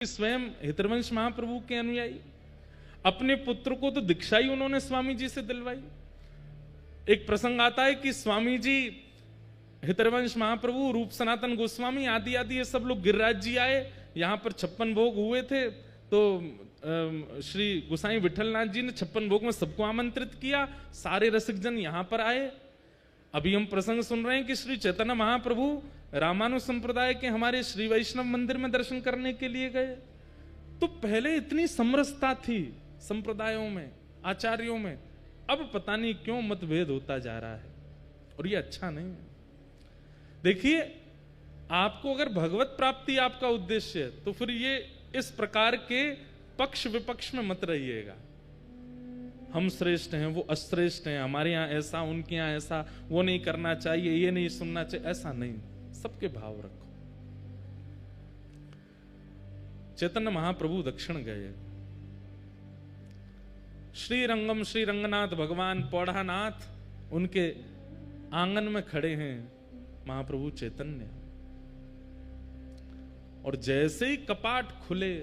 स्वयं हितरवंश महाप्रभु के अनुयायी, अपने पुत्र को तो दीक्षा ही उन्होंने स्वामी जी से दिलवाई। एक प्रसंग आता है कि स्वामी जी, हितरवंश महाप्रभु, रूप सनातन गोस्वामी आदि आदि ये सब लोग गिरिराज जी आए, यहां पर 56 भोग हुए थे। तो श्री गोसाई विठलनाथ जी ने 56 भोग में सबको आमंत्रित किया, सारे रसिक जन यहां पर आए। अभी हम प्रसंग सुन रहे हैं कि श्री चैतन्य महाप्रभु रामानुज संप्रदाय के हमारे श्री वैष्णव मंदिर में दर्शन करने के लिए गए। तो पहले इतनी समरसता थी संप्रदायों में, आचार्यों में, अब पता नहीं क्यों मतभेद होता जा रहा है, और ये अच्छा नहीं है। देखिए, आपको अगर भगवत प्राप्ति आपका उद्देश्य है तो फिर ये इस प्रकार के पक्ष विपक्ष में मत रहिएगा। हम श्रेष्ठ हैं, वो अश्रेष्ठ हैं, हमारे यहां ऐसा, उनके यहां ऐसा, वो नहीं करना चाहिए, ये नहीं सुनना चाहिए, ऐसा नहीं। सबके भाव रखो। चैतन्य महाप्रभु दक्षिण गए, श्री रंगम श्री रंगनाथ भगवान पौढ़ानाथ उनके आंगन में खड़े हैं महाप्रभु चैतन्य, और जैसे ही कपाट खुले,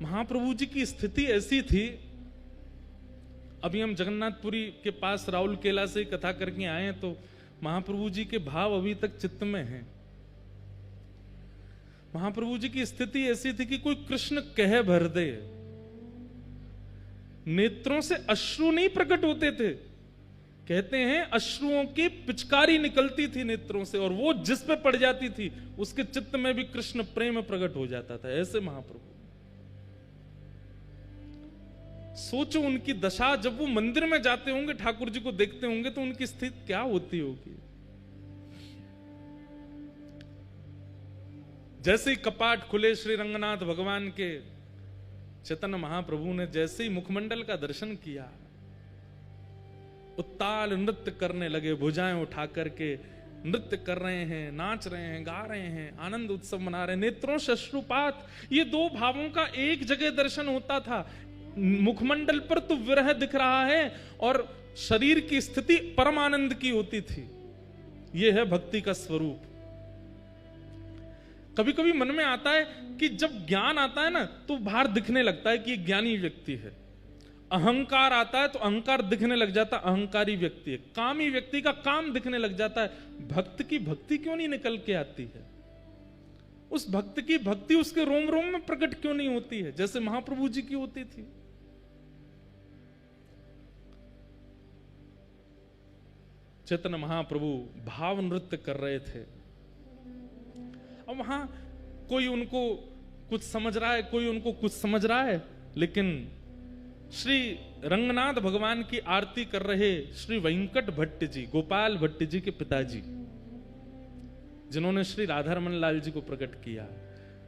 महाप्रभु जी की स्थिति ऐसी थी। अभी हम जगन्नाथपुरी के पास राउल केला से कथा करके आए हैं, तो महाप्रभु जी के भाव अभी तक चित्त में हैं। महाप्रभु जी की स्थिति ऐसी थी कि कोई कृष्ण कह भर दे, नेत्रों से अश्रु नहीं प्रकट होते थे। कहते हैं अश्रुओं की पिचकारी निकलती थी नेत्रों से, और वो जिस पे पड़ जाती थी उसके चित्त में भी कृष्ण प्रेम प्रकट हो जाता था। ऐसे महाप्रभु, सोचो उनकी दशा, जब वो मंदिर में जाते होंगे, ठाकुर जी को देखते होंगे, तो उनकी स्थिति क्या होती होगी। जैसे ही कपाट खुले श्री रंगनाथ भगवान के, चैतन्य महाप्रभु ने जैसे ही मुखमंडल का दर्शन किया, उत्ताल नृत्य करने लगे, भुजाएं उठा करके नृत्य कर रहे हैं, नाच रहे हैं, गा रहे हैं, आनंद उत्सव मना रहे हैं, नेत्रों से अश्रुपात। ये दो भावों का एक जगह दर्शन होता था। मुखमंडल पर तो विरह दिख रहा है, और शरीर की स्थिति परम आनंद की होती थी। यह है भक्ति का स्वरूप। कभी कभी मन में आता है कि जब ज्ञान आता है ना, तो बाहर दिखने लगता है कि ये ज्ञानी व्यक्ति है। अहंकार आता है तो अहंकार दिखने लग जाता, अहंकारी व्यक्ति है। कामी व्यक्ति का काम दिखने लग जाता है। भक्त की भक्ति क्यों नहीं निकल के आती है? उस भक्त की भक्ति उसके रोम रोम में प्रकट क्यों नहीं होती है, जैसे महाप्रभु जी की होती थी? चैतन्य महाप्रभु भाव नृत्य कर रहे थे। अब वहां कोई उनको कुछ समझ रहा है, कोई उनको कुछ समझ रहा है, लेकिन श्री रंगनाथ भगवान की आरती कर रहे श्री वेंकट भट्ट जी, गोपाल भट्ट जी के पिताजी, जिन्होंने श्री राधारमन लाल जी को प्रकट किया,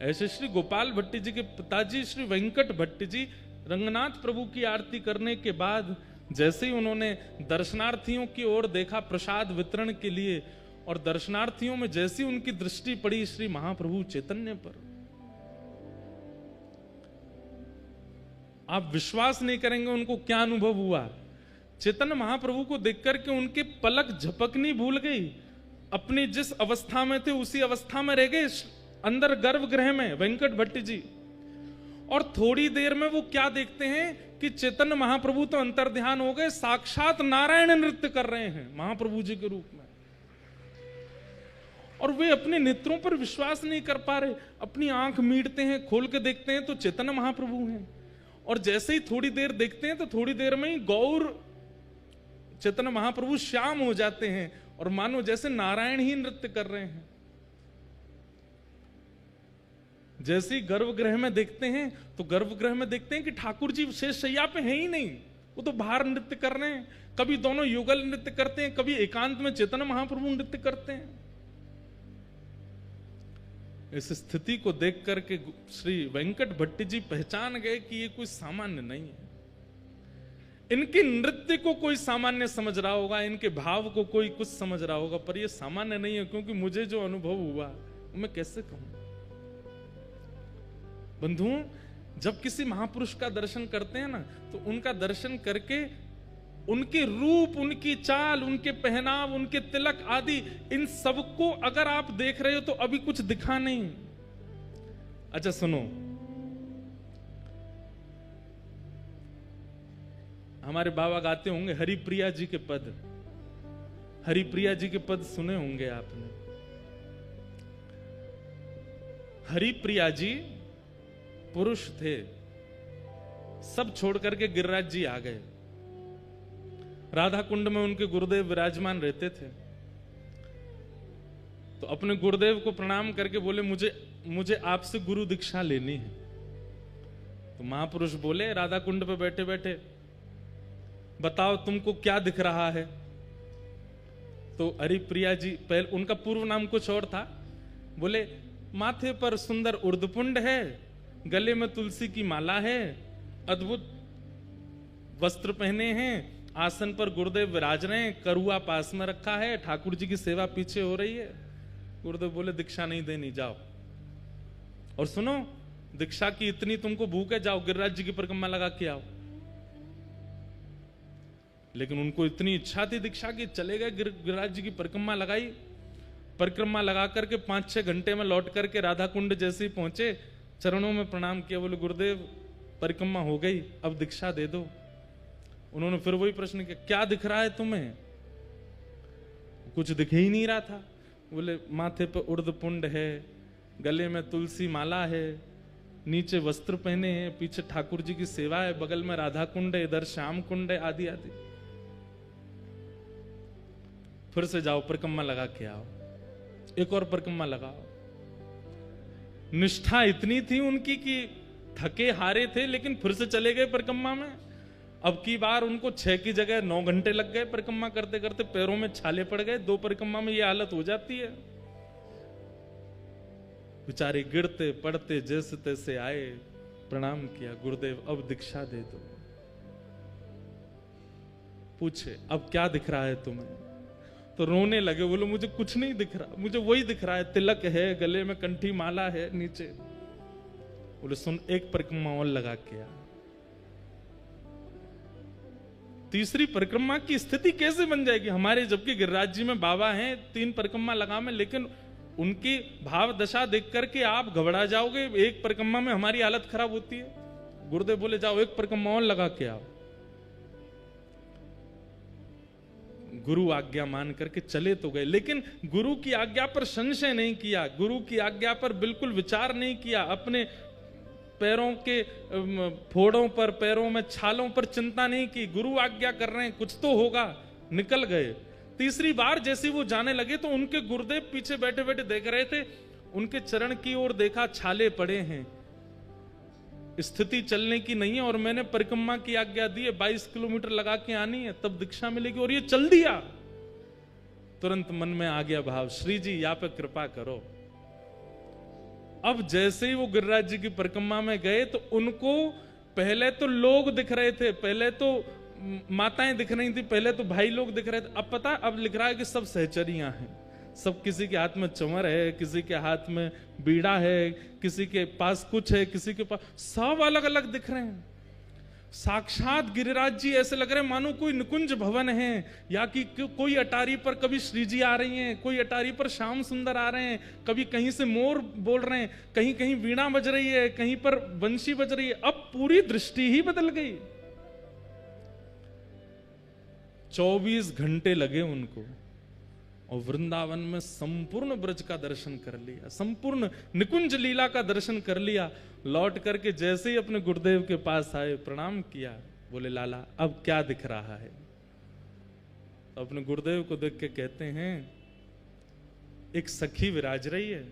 ऐसे श्री गोपाल भट्ट जी के पिताजी श्री वेंकट भट्ट जी रंगनाथ प्रभु की आरती करने के बाद जैसे ही उन्होंने दर्शनार्थियों की ओर देखा प्रसाद वितरण के लिए, और दर्शनार्थियों में जैसी उनकी दृष्टि पड़ी श्री महाप्रभु चैतन्य पर, आप विश्वास नहीं करेंगे उनको क्या अनुभव हुआ। चैतन्य महाप्रभु को देखकर के उनके पलक झपकनी भूल गई। अपनी जिस अवस्था में थे उसी अवस्था में रह गए, अंदर गर्भगृह में वेंकट भट्ट जी। और थोड़ी देर में वो क्या देखते हैं कि चैतन्य महाप्रभु तो अंतर्ध्यान हो गए, साक्षात नारायण नृत्य कर रहे हैं महाप्रभु जी के रूप में। और वे अपने नेत्रों पर विश्वास नहीं कर पा रहे, अपनी आंख मीटते हैं, खोल के देखते हैं तो चैतन्य महाप्रभु हैं। और जैसे ही थोड़ी देर देखते हैं तो थोड़ी देर में ही गौर चैतन्य महाप्रभु श्याम हो जाते हैं, और मानो जैसे नारायण ही नृत्य कर रहे हैं। जैसे ही गर्भगृह में देखते हैं तो गर्भगृह में देखते हैं कि ठाकुर जी शेष शैया पे है ही नहीं, वो तो बाहर नृत्य कर रहे हैं। कभी दोनों युगल नृत्य करते हैं, कभी एकांत में चैतन्य महाप्रभु नृत्य करते हैं। इस स्थिति को देख करके श्री वेंकट भट्ट जी पहचान गए कि ये कोई सामान्य नहीं है। इनके नृत्य को कोई सामान्य समझ रहा होगा, इनके भाव को कोई कुछ समझ रहा होगा, पर ये सामान्य नहीं है, क्योंकि मुझे जो अनुभव हुआ मैं कैसे कहूं। बंधुओं, जब किसी महापुरुष का दर्शन करते हैं ना, तो उनका दर्शन करके उनके रूप, उनकी चाल, उनके पहनाव, उनके तिलक आदि, इन सबको अगर आप देख रहे हो तो अभी कुछ दिखा नहीं, अच्छा सुनो, हमारे बाबा गाते होंगे हरिप्रिया जी के पद, हरिप्रिया जी के पद सुने होंगे आपने। हरिप्रिया जी पुरुष थे, सब छोड़ करके गिरिराज जी आ गए। राधा कुंड में उनके गुरुदेव विराजमान रहते थे। तो अपने गुरुदेव को प्रणाम करके बोले मुझे आपसे गुरु दीक्षा लेनी है। तो महापुरुष बोले राधा कुंड पे बैठे बैठे, बताओ तुमको क्या दिख रहा है। तो हरिप्रिया जी, पहले उनका पूर्व नाम कुछ और था, बोले माथे पर सुंदर उर्दपुंड है, गले में तुलसी की माला है, अद्भुत वस्त्र पहने हैं, आसन पर गुरुदेव विराज रहे हैं, करुआ पास में रखा है, ठाकुर जी की सेवा पीछे हो रही है। गुरुदेव बोले दीक्षा नहीं देनी, जाओ। और सुनो, दीक्षा की इतनी तुमको भूख है, जाओ गिरिराज जी की परिक्रमा लगा के आओ। लेकिन उनको इतनी इच्छा थी दीक्षा की, चले गए गिरिराज जी की परिक्रमा लगाई। परिक्रमा लगा करके 5-6 घंटे में लौट करके राधा कुंड जैसे ही पहुंचे, चरणों में प्रणाम किया, बोले गुरुदेव परिक्रमा हो गई, अब दीक्षा दे दो। उन्होंने फिर वही प्रश्न किया, क्या दिख रहा है तुम्हें? कुछ दिख ही नहीं रहा था। बोले माथे पर उर्द पुंड है, गले में तुलसी माला है, नीचे वस्त्र पहने हैं, पीछे ठाकुर जी की सेवा है, बगल में राधा कुंड है, इधर श्याम कुंड है, आदि आदि। फिर से जाओ परिक्रमा लगा के आओ, एक और परिक्रमा लगाओ। निष्ठा इतनी थी उनकी कि थके हारे थे, लेकिन फिर से चले गए परिक्रमा में। अब की बार उनको 6 की जगह 9 घंटे लग गए परिक्रमा करते करते, पैरों में छाले पड़ गए। 2 परिक्रमा में ये हालत हो जाती है। बेचारे गिरते पड़ते जैसे तैसे आए, प्रणाम किया, गुरुदेव अब दीक्षा दे दो। पूछे अब क्या दिख रहा है तुम्हें? तो रोने लगे, बोलो मुझे कुछ नहीं दिख रहा, मुझे वही दिख रहा है, तिलक है, गले में कंठी माला है नीचे। बोले सुन, एक परिक्रमा और लगा के आ। तीसरी परिक्रमा की स्थिति कैसे बन जाएगी हमारे, जबकि गिरिराज जी में बाबा हैं, 3 परिक्रमा लगा में, लेकिन उनकी भाव दशा देख करके आप घबरा जाओगे। एक परिक्रमा में हमारी हालत खराब होती है। गुरुदेव बोले जाओ एक परिक्रमा और लगा के आओ। गुरु आज्ञा मान करके चले तो गए, लेकिन गुरु की आज्ञा पर संशय नहीं किया, गुरु की आज्ञा पर बिल्कुल विचार नहीं किया, अपने पैरों के फोड़ों पर, पैरों में छालों पर चिंता नहीं की। गुरु आज्ञा कर रहे हैं, कुछ तो होगा, निकल गए। तीसरी बार जैसे वो जाने लगे तो उनके गुरुदेव पीछे बैठे बैठे देख रहे थे, उनके चरण की ओर देखा, छाले पड़े हैं, स्थिति चलने की नहीं है, और मैंने परिक्रमा की आज्ञा दी है, 22 किलोमीटर लगा के आनी है, तब दीक्षा मिलेगी, और ये चल दिया। तुरंत मन में आ गया भाव, श्री जी यहाँ पे कृपा करो। अब जैसे ही वो गिरिराज जी की परिक्रमा में गए तो उनको पहले तो लोग दिख रहे थे, पहले तो माताएं दिख रही थी, पहले तो भाई लोग दिख रहे थे। अब पता, अब लिख रहा है कि सब सहचरियां हैं, सब किसी के हाथ में चंवर है, किसी के हाथ में बीड़ा है, किसी के पास कुछ है, किसी के पास, सब अलग अलग दिख रहे हैं। साक्षात गिरिराज जी ऐसे लग रहे हैं मानो कोई निकुंज भवन है, या कि कोई अटारी पर कभी श्री जी आ रही हैं, कोई अटारी पर श्याम सुंदर आ रहे हैं, कभी कहीं से मोर बोल रहे हैं, कहीं कहीं वीणा बज रही है, कहीं पर बंशी बज रही है। अब पूरी दृष्टि ही बदल गई। 24 घंटे लगे उनको, और वृंदावन में संपूर्ण ब्रज का दर्शन कर लिया, संपूर्ण निकुंज लीला का दर्शन कर लिया। लौट करके जैसे ही अपने गुरुदेव के पास आए, प्रणाम किया, बोले लाला अब क्या दिख रहा है? अपने गुरुदेव को देख के कहते हैं, एक सखी विराज रही है,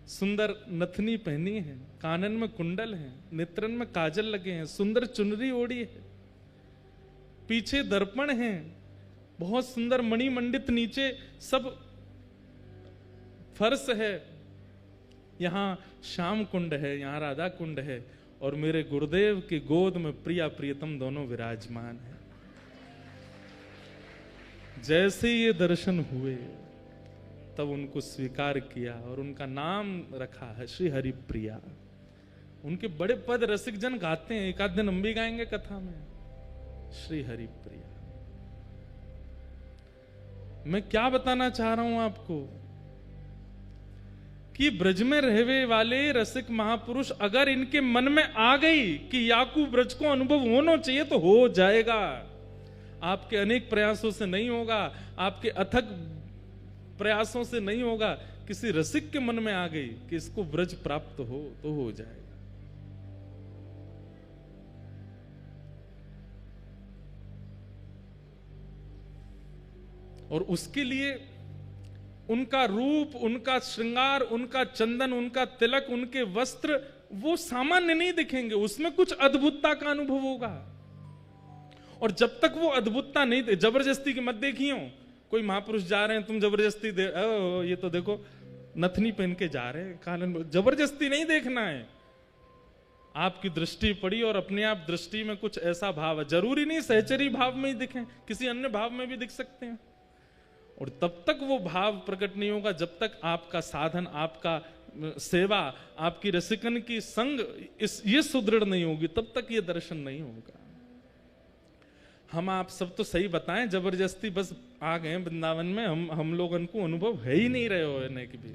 सुंदर नथनी पहनी है, कानन में कुंडल है, नेत्रन में काजल लगे हैं, सुंदर चुनरी ओढ़ी है, पीछे दर्पण है, बहुत सुंदर मणिमंडित नीचे सब फर्श है, यहां श्याम कुंड है, यहां राधा कुंड है, और मेरे गुरुदेव की गोद में प्रिया प्रियतम दोनों विराजमान है। जैसे ये दर्शन हुए तब उनको स्वीकार किया और उनका नाम रखा है श्री हरि प्रिया। उनके बड़े पद रसिक जन गाते हैं, एक आध दिन हम भी गाएंगे कथा में, श्री हरि प्रिया। मैं क्या बताना चाह रहा हूं आपको कि ब्रज में रहने वाले रसिक महापुरुष अगर इनके मन में आ गई कि याकू ब्रज को अनुभव होना चाहिए तो हो जाएगा। आपके अनेक प्रयासों से नहीं होगा, आपके अथक प्रयासों से नहीं होगा, किसी रसिक के मन में आ गई कि इसको ब्रज प्राप्त हो तो हो जाएगा। और उसके लिए उनका रूप, उनका श्रृंगार, उनका चंदन, उनका तिलक, उनके वस्त्र वो सामान्य नहीं दिखेंगे, उसमें कुछ अद्भुतता का अनुभव होगा। और जब तक वो अद्भुतता नहीं, जबरदस्ती की मत देखियो, कोई महापुरुष जा रहे हैं तुम जबरदस्ती ये तो देखो नथनी पहन के जा रहे हैं, कानन, जबरदस्ती नहीं देखना है। आपकी दृष्टि पड़ी और अपने आप दृष्टि में कुछ ऐसा भाव है, जरूरी नहीं सहचरी भाव में ही दिखें, किसी अन्य भाव में भी दिख सकते हैं। और तब तक वो भाव प्रकट नहीं होगा जब तक आपका साधन, आपका सेवा, आपकी रसिकन की संग ये सुदृढ़ नहीं होगी, तब तक ये दर्शन नहीं होगा। हम आप सब तो सही बताएं, जबरदस्ती बस आ गए वृंदावन में, हम लोगों को अनुभव है ही नहीं रहे होने की भी।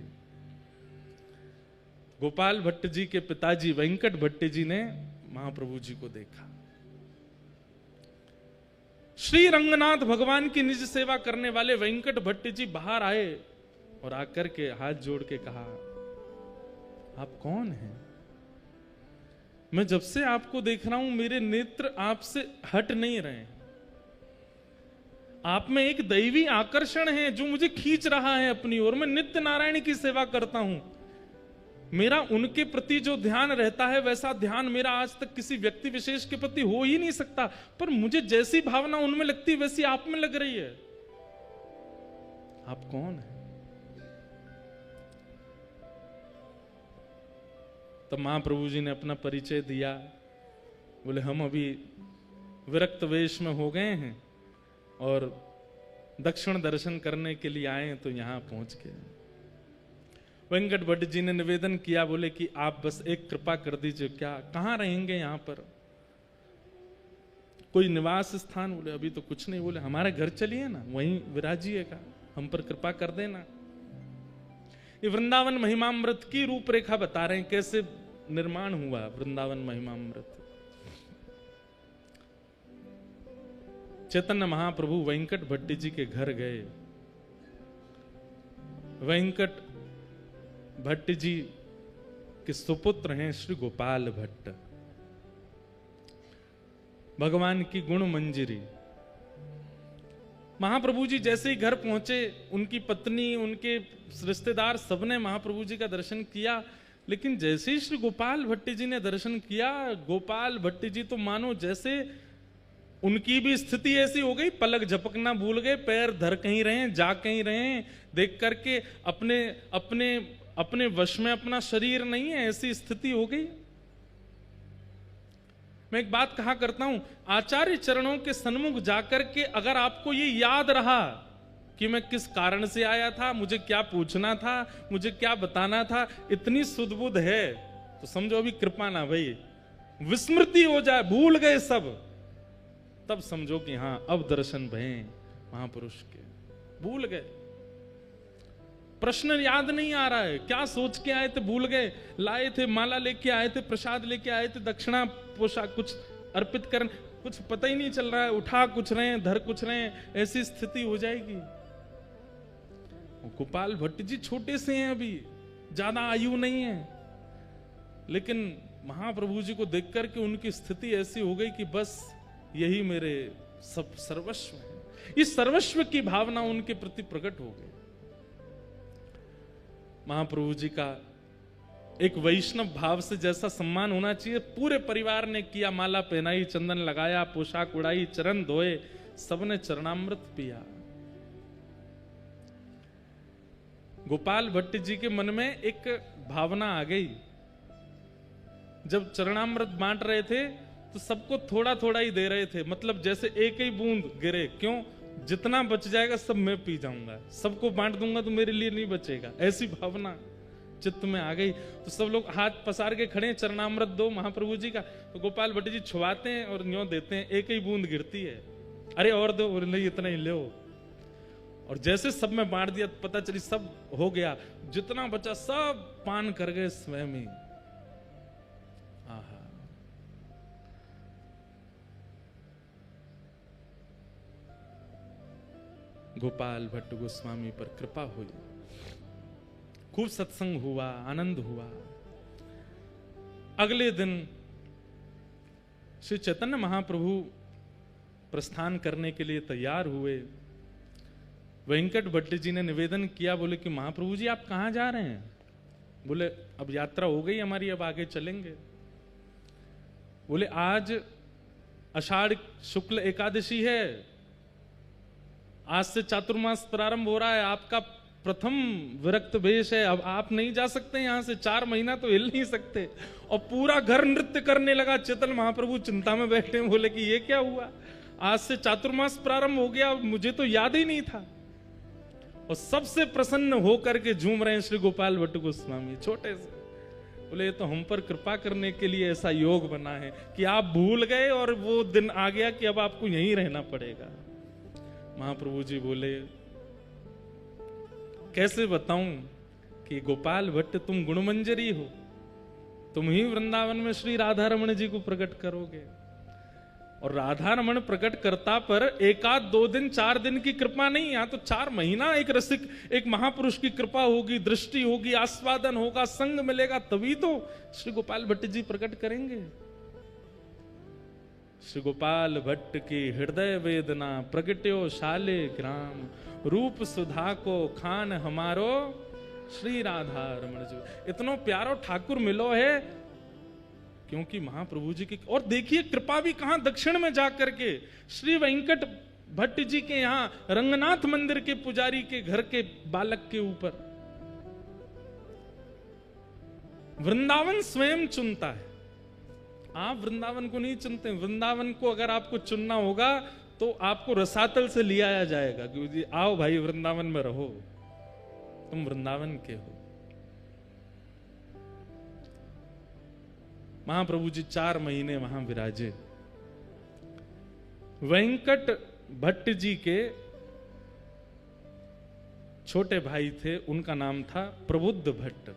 गोपाल भट्ट जी के पिताजी वेंकट भट्ट जी ने महाप्रभु जी को देखा। श्री रंगनाथ भगवान की निज सेवा करने वाले वेंकट भट्ट जी बाहर आए और आकर के हाथ जोड़ के कहा, आप कौन हैं? मैं जब से आपको देख रहा हूं मेरे नेत्र आपसे हट नहीं रहे। आप में एक दैवी आकर्षण है जो मुझे खींच रहा है अपनी ओर। मैं नित्य नारायण की सेवा करता हूं, मेरा उनके प्रति जो ध्यान रहता है वैसा ध्यान मेरा आज तक किसी व्यक्ति विशेष के प्रति हो ही नहीं सकता, पर मुझे जैसी भावना उनमें लगती है वैसी आप में लग रही है। आप कौन है? तब महाप्रभु जी ने अपना परिचय दिया। बोले, हम अभी विरक्त वेश में हो गए हैं और दक्षिण दर्शन करने के लिए आए, तो यहां पहुंच गए। वेंकट भट्ट जी ने निवेदन किया, बोले कि आप बस एक कृपा कर दीजिए, क्या कहां रहेंगे यहां पर? कोई निवास स्थान? बोले अभी तो कुछ नहीं। बोले हमारे घर चलिए ना, वहीं विराजिएगा, हम पर कृपा कर देना। ये वृंदावन महिमामृत की रूपरेखा बता रहे हैं, कैसे निर्माण हुआ वृंदावन महिमामृत। चैतन्य महाप्रभु वेंकट भट्ट जी के घर गए। वेंकट भट्ट जी के सुपुत्र हैं श्री गोपाल भट्ट। भगवान की गुण मंजरी। महाप्रभु जी जैसे ही घर पहुंचे, उनकी पत्नी, उनके रिश्तेदार सबने महाप्रभु जी का दर्शन किया, लेकिन जैसे ही श्री गोपाल भट्ट जी ने दर्शन किया, गोपाल भट्ट जी तो मानो जैसे उनकी भी स्थिति ऐसी हो गई, पलक झपकना भूल गए, पैर धर कहीं रहे, जा कहीं रहे, देख करके अपने अपने अपने वश में अपना शरीर नहीं है, ऐसी स्थिति हो गई। मैं एक बात कहा करता हूं, आचार्य चरणों के सन्मुख जाकर के अगर आपको ये याद रहा कि मैं किस कारण से आया था, मुझे क्या पूछना था, मुझे क्या बताना था, इतनी सुदबुद है तो समझो अभी कृपा ना भाई, विस्मृति हो जाए, भूल गए सब, तब समझो कि हां अब दर्शन भये महापुरुष के। भूल गए, प्रश्न याद नहीं आ रहा है, क्या सोच के आए थे भूल गए, लाए थे माला लेके आए थे, प्रसाद लेके आए थे, दक्षिणा पोशाक कुछ अर्पित कर, कुछ पता ही नहीं चल रहा है, उठा कुछ रहे हैं, धर कुछ रहे हैं, ऐसी स्थिति हो जाएगी। गोपाल भट्ट जी छोटे से हैं, अभी ज्यादा आयु नहीं है, लेकिन महाप्रभु जी को देख करके उनकी स्थिति ऐसी हो गई कि बस यही मेरे सब सर्वस्व है। इस सर्वस्व की भावना उनके प्रति प्रकट हो गई। महाप्रभु जी का एक वैष्णव भाव से जैसा सम्मान होना चाहिए, पूरे परिवार ने किया। माला पहनाई, चंदन लगाया, पोशाक उड़ाई, चरण धोए, सबने चरणामृत पिया। गोपाल भट्ट जी के मन में एक भावना आ गई, जब चरणामृत बांट रहे थे तो सबको थोड़ा थोड़ा ही दे रहे थे, मतलब जैसे एक ही बूंद गिरे, क्यों, जितना बच जाएगा सब मैं पी जाऊंगा, सबको बांट दूंगा तो मेरे लिए नहीं बचेगा, ऐसी भावना चित्त में आ गई। तो सब लोग हाथ पसार के खड़े, चरणामृत दो महाप्रभु जी का। तो गोपाल भट्ट जी छुआते हैं और न्यों देते हैं, एक ही बूंद गिरती है, अरे और दो, और नहीं इतना ही लो। और जैसे सब में बांट दिया, पता चली सब हो गया, जितना बचा सब पान कर गए स्वयं ही। आहा, गोपाल भट्ट गोस्वामी पर कृपा हुई, खूब सत्संग हुआ, आनंद हुआ। अगले दिन श्री चैतन्य महाप्रभु प्रस्थान करने के लिए तैयार हुए। वेंकट भट्ट जी ने निवेदन किया, बोले कि महाप्रभु जी आप कहां जा रहे हैं? बोले अब यात्रा हो गई हमारी, अब आगे चलेंगे। बोले आज आषाढ़ शुक्ल एकादशी है, आज से चातुर्मास प्रारंभ हो रहा है, आपका प्रथम विरक्त वेश है, अब आप नहीं जा सकते यहां से, 4 महीना तो हिल नहीं सकते। और पूरा घर नृत्य करने लगा। चैतन्य महाप्रभु चिंता में बैठे, बोले कि ये क्या हुआ, आज से चातुर्मास प्रारंभ हो गया, मुझे तो याद ही नहीं था। और सबसे प्रसन्न होकर के झूम रहे हैं श्री गोपाल भट्ट गोस्वामी, छोटे से। बोले ये तो हम पर कृपा करने के लिए ऐसा योग बना है कि आप भूल गए और वो दिन आ गया कि अब आपको यहीं रहना पड़ेगा। महाप्रभु जी बोले कैसे बताऊं कि गोपाल भट्ट तुम गुणमंजरी हो, तुम ही वृंदावन में श्री राधा रमण जी को प्रकट करोगे। और राधा रमण प्रकट करता पर 1 आध 2 दिन 4 दिन की कृपा नहीं, यहां तो 4 महीना एक रसिक, एक महापुरुष की कृपा होगी, दृष्टि होगी, आस्वादन होगा, संग मिलेगा, तभी तो श्री गोपाल भट्ट जी प्रकट करेंगे। श्री गोपाल भट्ट की हृदय वेदना प्रगट्यो शाले ग्राम, रूप सुधा को खान हमारो श्री राधा रमण जी। इतनो प्यारो ठाकुर मिलो है, क्योंकि महाप्रभु जी की। और देखिए कृपा भी कहां, दक्षिण में जाकर के श्री वेंकट भट्ट जी के यहां रंगनाथ मंदिर के पुजारी के घर के बालक के ऊपर वृंदावन स्वयं चुनता है। आप वृंदावन को नहीं चुनते। वृंदावन को अगर आपको चुनना होगा तो आपको रसातल से ले आया जाएगा, क्योंकि आओ भाई वृंदावन में रहो, तुम वृंदावन के हो। महाप्रभु जी 4 महीने वहां विराजे। वेंकट भट्ट जी के छोटे भाई थे, उनका नाम था प्रबुद्ध भट्ट।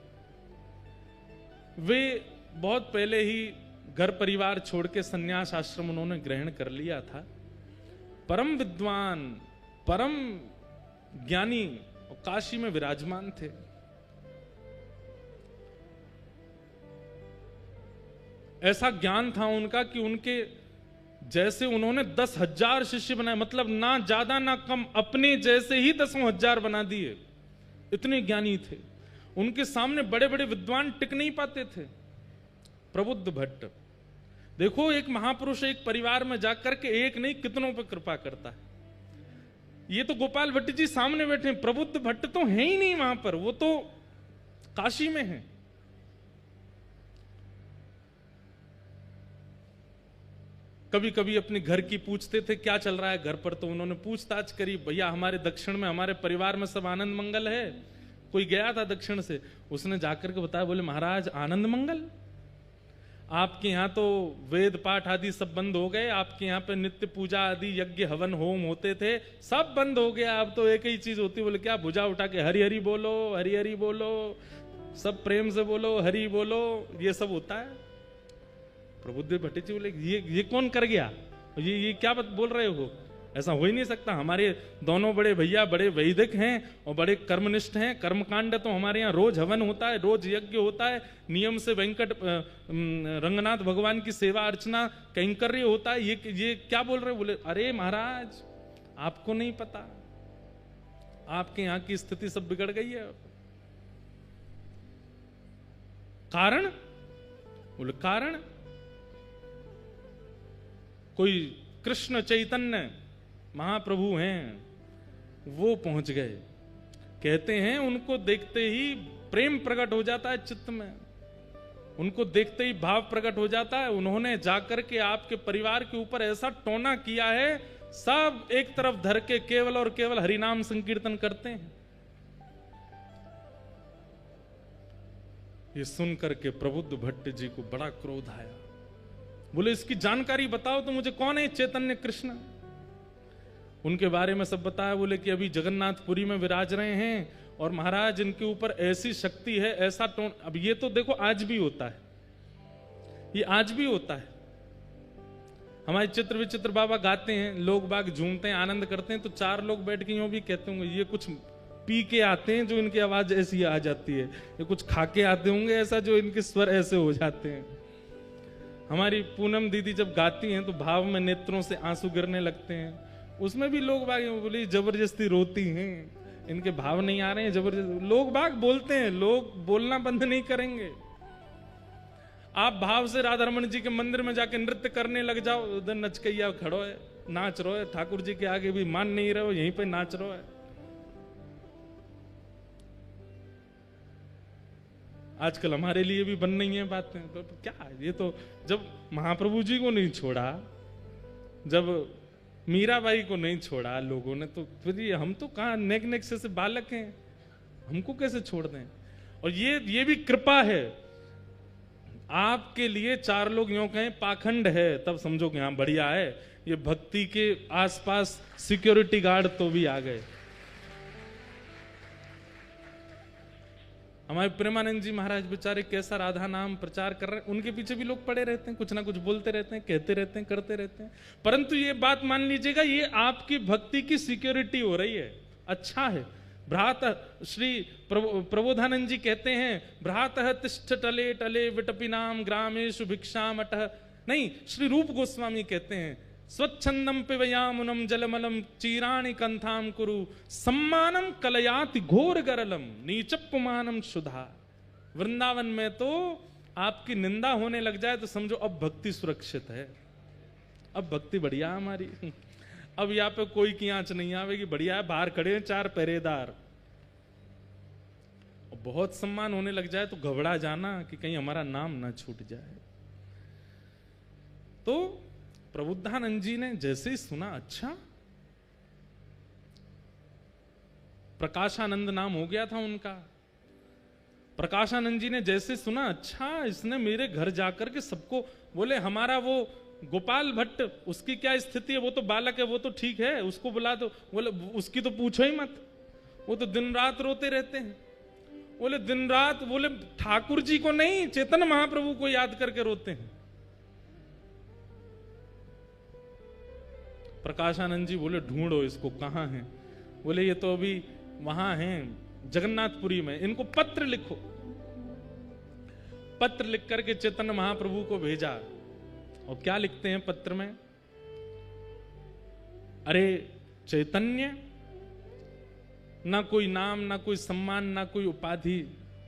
वे बहुत पहले ही घर परिवार छोड़ के संन्यास आश्रम उन्होंने ग्रहण कर लिया था। परम विद्वान, परम ज्ञानी और काशी में विराजमान थे। ऐसा ज्ञान था उनका कि उनके जैसे उन्होंने 10,000 शिष्य बनाए, मतलब ना ज्यादा ना कम, अपने जैसे ही 10,000 बना दिए। इतने ज्ञानी थे, उनके सामने बड़े बड़े विद्वान टिक नहीं पाते थे। प्रबुद्ध भट्ट देखो, एक महापुरुष एक परिवार में जाकर के एक नहीं कितनों पर कृपा करता है। ये तो गोपाल भट्ट जी सामने बैठे, प्रबुद्ध भट्ट तो है ही नहीं वहां पर, वो तो काशी में है। कभी कभी अपने घर की पूछते थे क्या चल रहा है घर पर, तो उन्होंने पूछताछ करी, भैया हमारे दक्षिण में हमारे परिवार में सब आनंद मंगल है। कोई गया था दक्षिण से, उसने जाकर के बताया, बोले महाराज आनंद मंगल, आपके यहाँ तो वेद पाठ आदि सब बंद हो गए, आपके यहाँ पे नित्य पूजा आदि यज्ञ हवन होम होते थे, सब बंद हो गया, अब तो एक ही चीज होती है। बोले क्या? भुजा उठा के हरि हरि बोलो, हरि हरि बोलो, सब प्रेम से बोलो, हरि बोलो, ये सब होता है। प्रबुद्ध भट्ट जी बोले ये कौन कर गया, ये क्या बोल रहे हो, ऐसा हो ही नहीं सकता। हमारे दोनों बड़े भैया बड़े वैदिक हैं और बड़े कर्मनिष्ठ हैं, कर्मकांड तो हमारे यहाँ रोज हवन होता है, रोज यज्ञ होता है, नियम से वेंकट रंगनाथ भगवान की सेवा अर्चना कैंकर्य होता है, ये क्या बोल रहे हो? बोले अरे महाराज आपको नहीं पता, आपके यहाँ की स्थिति सब बिगड़ गई है। कारण? बोले कारण कोई कृष्ण चैतन्य महाप्रभु हैं, वो पहुंच गए। कहते हैं उनको देखते ही प्रेम प्रकट हो जाता है चित्त में, उनको देखते ही भाव प्रकट हो जाता है। उन्होंने जाकर के आपके परिवार के ऊपर ऐसा टोना किया है, सब एक तरफ धर के केवल और केवल हरिनाम संकीर्तन करते हैं। ये सुनकर के प्रबुद्ध भट्ट जी को बड़ा क्रोध आया। बोले इसकी जानकारी बताओ तो मुझे, कौन है चैतन्य कृष्ण? उनके बारे में सब बताया। बोले कि अभी जगन्नाथपुरी में विराज रहे हैं और महाराज इनके ऊपर ऐसी शक्ति है, ऐसा टोन। अब ये तो देखो आज भी होता है, ये आज भी होता है। हमारे चित्र विचित्र बाबा गाते हैं, लोग बाग झूमते हैं, आनंद करते हैं, तो 4 लोग बैठ के यूं भी कहते होंगे ये कुछ पी के आते हैं जो इनकी आवाज ऐसी आ जाती है, ये कुछ खा के आते होंगे ऐसा जो इनके स्वर ऐसे हो जाते हैं। हमारी पूनम दीदी जब गाती हैं तो भाव में नेत्रों से आंसू गिरने लगते हैं, उसमें भी लोग बाग बोले जबरदस्ती रोती हैं, इनके भाव नहीं आ रहे हैं, जबरदस्ती। लोग बाग बोलते हैं, लोग बोलना बंद नहीं करेंगे। आप भाव से राधा रमन जी के मंदिर में जाके नृत्य करने लग जाओ, उधर नचकैया खड़ो है, नाच रहो है, ठाकुर जी के आगे भी मान नहीं रहे हो, यहीं पे नाच रहो है। आजकल हमारे लिए भी बन नहीं है बातें, तो क्या ये तो जब महाप्रभु जी को नहीं छोड़ा, जब मीराबाई को नहीं छोड़ा लोगों ने, तो फिर ये हम तो कहां नेक नेक से बालक हैं, हमको कैसे छोड़ दें। और ये भी कृपा है आपके लिए। 4 लोग यूं कहें पाखंड है तब समझो कि हाँ बढ़िया है, ये भक्ति के आसपास सिक्योरिटी गार्ड तो भी आ गए। हमारे प्रेमानंद जी महाराज बेचारे कैसा राधा नाम प्रचार कर रहे हैं, उनके पीछे भी लोग पड़े रहते हैं, कुछ ना कुछ बोलते रहते हैं, कहते रहते हैं, करते रहते हैं। परंतु ये बात मान लीजिएगा, ये आपकी भक्ति की सिक्योरिटी हो रही है, अच्छा है। भ्रात श्री प्रबोधानंद जी कहते हैं, भ्रातः तिष्ठ टले टले विटपिनाम ग्रामेषु भिक्षाम अटः। नहीं, श्री रूप गोस्वामी कहते हैं, स्वच्छंदम पिबयामुनम जलमलम चीराणि कंथाम कुरु सम्मानम कलयाति घोर गरलम नीचपुमानम सुधा। वृंदावन में तो आपकी निंदा होने लग जाए तो समझो अब भक्ति सुरक्षित है, अब भक्ति बढ़िया हमारी। अब यहाँ पे कोई की आंच नहीं आवेगी, बढ़िया है। बाहर खड़े हैं 4 पहरेदार, बहुत सम्मान होने लग जाए तो घबरा जाना कि कहीं हमारा नाम ना छूट जाए। तो प्रबुद्धानंद जी ने जैसे ही सुना, अच्छा प्रकाशानंद नाम हो गया था उनका, प्रकाशानंद जी ने जैसे सुना, अच्छा इसने मेरे घर जाकर के सबको, बोले हमारा वो गोपाल भट्ट, उसकी क्या स्थिति है, वो तो बालक है, वो तो ठीक है, उसको बुला दो। बोले उसकी तो पूछो ही मत, वो तो दिन रात रोते रहते हैं। बोले दिन रात, बोले ठाकुर जी को नहीं, चेतन महाप्रभु को याद करके रोते हैं। प्रकाशानंद जी बोले ढूंढो इसको, कहां है। बोले ये तो अभी वहां हैं जगन्नाथपुरी में, इनको पत्र लिखो। पत्र लिख करके चेतन महाप्रभु को भेजा। और क्या लिखते हैं पत्र में, अरे चैतन्य, ना कोई नाम, ना कोई सम्मान, ना कोई उपाधि,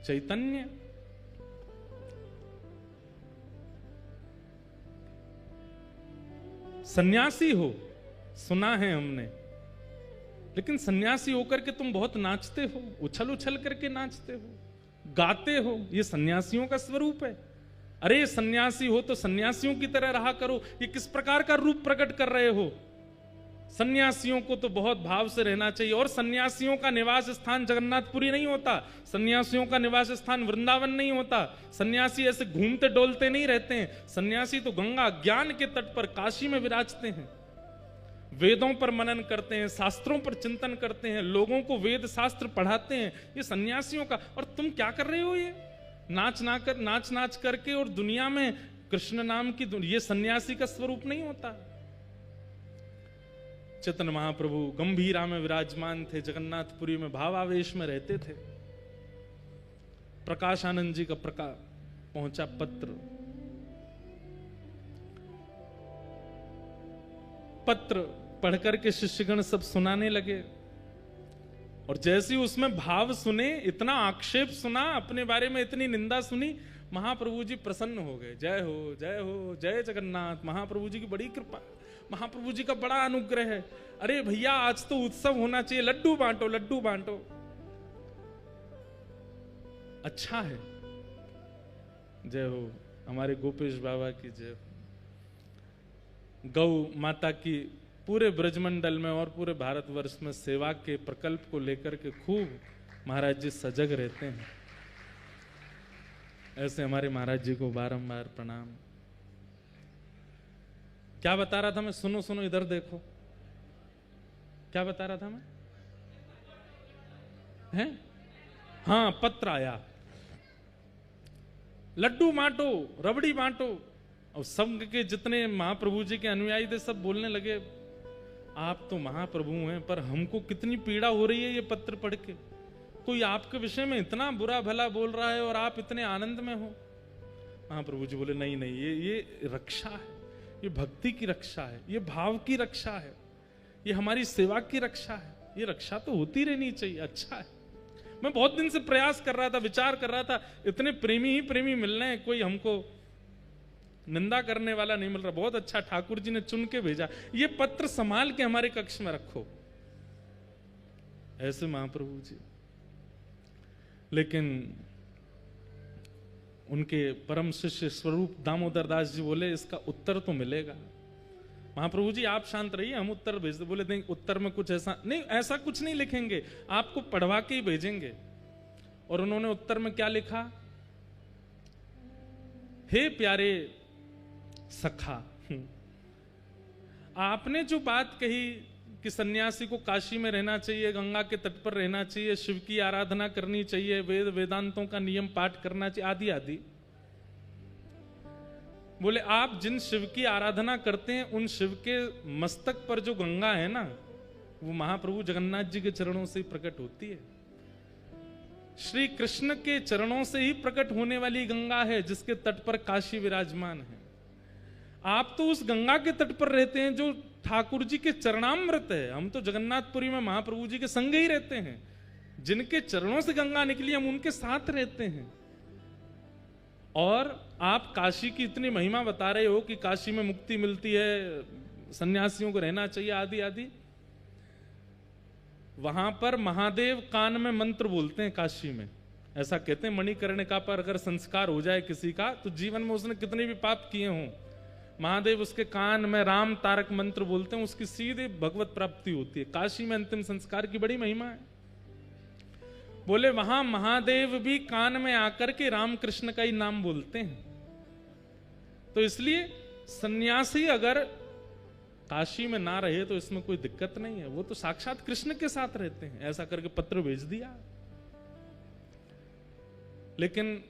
चैतन्य। सन्यासी हो, सुना है हमने, लेकिन सन्यासी होकर के तुम बहुत नाचते हो, उछल उछल करके नाचते हो, गाते हो, ये सन्यासियों का स्वरूप है। अरे सन्यासी हो तो सन्यासियों की तरह रहा करो। ये किस प्रकार का रूप प्रकट कर रहे हो। सन्यासियों को तो बहुत भाव से रहना चाहिए। और सन्यासियों का निवास स्थान जगन्नाथपुरी नहीं होता, सन्यासियों का निवास स्थान वृंदावन नहीं होता। सन्यासी ऐसे घूमते डोलते नहीं रहते हैं। सन्यासी तो गंगा ज्ञान के तट पर काशी में विराजते हैं, वेदों पर मनन करते हैं, शास्त्रों पर चिंतन करते हैं, लोगों को वेद शास्त्र पढ़ाते हैं। ये सन्यासियों का। और तुम क्या कर रहे हो, ये नाच नाच करके और दुनिया में कृष्ण नाम की, ये सन्यासी का स्वरूप नहीं होता। चेतन महाप्रभु गंभीरा में विराजमान थे, जगन्नाथपुरी में भावावेश में रहते थे। प्रकाशानंद जी का पहुंचा पत्र पढ़कर के शिष्यगण सब सुनाने लगे। और जैसे ही उसमें भाव सुने, इतना आक्षेप सुना, अपने बारे में इतनी निंदा सुनी, महाप्रभु जी प्रसन्न हो गए। जय हो जय हो जय जगन्नाथ। महाप्रभु जी की बड़ी कृपा, महाप्रभु जी का बड़ा अनुग्रह है। अरे भैया आज तो उत्सव होना चाहिए, लड्डू बांटो लड्डू बांटो। अच्छा है, जय हो हमारे गोपेश बाबा की जय हो। गौ माता की पूरे ब्रजमंडल में और पूरे भारतवर्ष में सेवा के प्रकल्प को लेकर के खूब महाराज जी सजग रहते हैं। ऐसे हमारे महाराज जी को बारंबार प्रणाम। क्या बता रहा था मैं, सुनो सुनो इधर देखो। क्या बता रहा था मैं? हैं? हाँ, पत्र आया, लड्डू बांटो, रबड़ी बांटो। और संघ के जितने महाप्रभु जी के अनुयायी थे सब बोलने लगे, आप तो महाप्रभु हैं, पर हमको कितनी पीड़ा हो रही है ये पत्र पढ़ के। कोई आपके विषय में इतना बुरा भला बोल रहा है और आप इतने आनंद में हो। महाप्रभु जी बोले, नहीं नहीं, ये रक्षा है, ये भक्ति की रक्षा है, ये भाव की रक्षा है, ये हमारी सेवा की रक्षा है। ये रक्षा तो होती रहनी चाहिए। अच्छा है। मैं बहुत दिन से प्रयास कर रहा था, विचार कर रहा था, इतने प्रेमी ही प्रेमी मिल रहे हैं, कोई हमको निंदा करने वाला नहीं मिल रहा। बहुत अच्छा, ठाकुर जी ने चुन के भेजा। ये पत्र संभाल के हमारे कक्ष में रखो। ऐसे महाप्रभु जी। लेकिन उनके परम शिष्य स्वरूप दामोदर दास जी बोले, इसका उत्तर तो मिलेगा। महाप्रभु जी आप शांत रहिए, हम उत्तर भेज दे। बोले नहीं, उत्तर में कुछ ऐसा नहीं, ऐसा कुछ नहीं लिखेंगे, आपको पढ़वा के ही भेजेंगे। और उन्होंने उत्तर में क्या लिखा? हे प्यारे सखा, आपने जो बात कही कि सन्यासी को काशी में रहना चाहिए, गंगा के तट पर रहना चाहिए, शिव की आराधना करनी चाहिए, वेद वेदांतों का नियम पाठ करना चाहिए, आदि आदि। बोले आप जिन शिव की आराधना करते हैं, उन शिव के मस्तक पर जो गंगा है ना, वो महाप्रभु जगन्नाथ जी के चरणों से ही प्रकट होती है। श्री कृष्ण के चरणों से ही प्रकट होने वाली गंगा है, जिसके तट पर काशी विराजमान है। आप तो उस गंगा के तट पर रहते हैं जो ठाकुर जी के चरणामृत है। हम तो जगन्नाथपुरी में महाप्रभु जी के संग ही रहते हैं। जिनके चरणों से गंगा निकली, हम उनके साथ रहते हैं। और आप काशी की इतनी महिमा बता रहे हो कि काशी में मुक्ति मिलती है, सन्यासियों को रहना चाहिए, आदि आदि। वहां पर महादेव कान में मंत्र बोलते हैं काशी में। ऐसा कहते हैं मणिकर्णिका पर अगर संस्कार हो जाए किसी का, तो जीवन में उसने कितने भी पाप किए हों, महादेव उसके कान में राम तारक मंत्र बोलते हैं, उसकी सीधे भगवत प्राप्ति होती है। काशी में अंतिम संस्कार की बड़ी महिमा है। बोले वहां महादेव भी कान में आकर के राम कृष्ण का ही नाम बोलते हैं। तो इसलिए सन्यासी अगर काशी में ना रहे तो इसमें कोई दिक्कत नहीं है, वो तो साक्षात कृष्ण के साथ रहते हैं। ऐसा करके पत्र भेज दिया। लेकिन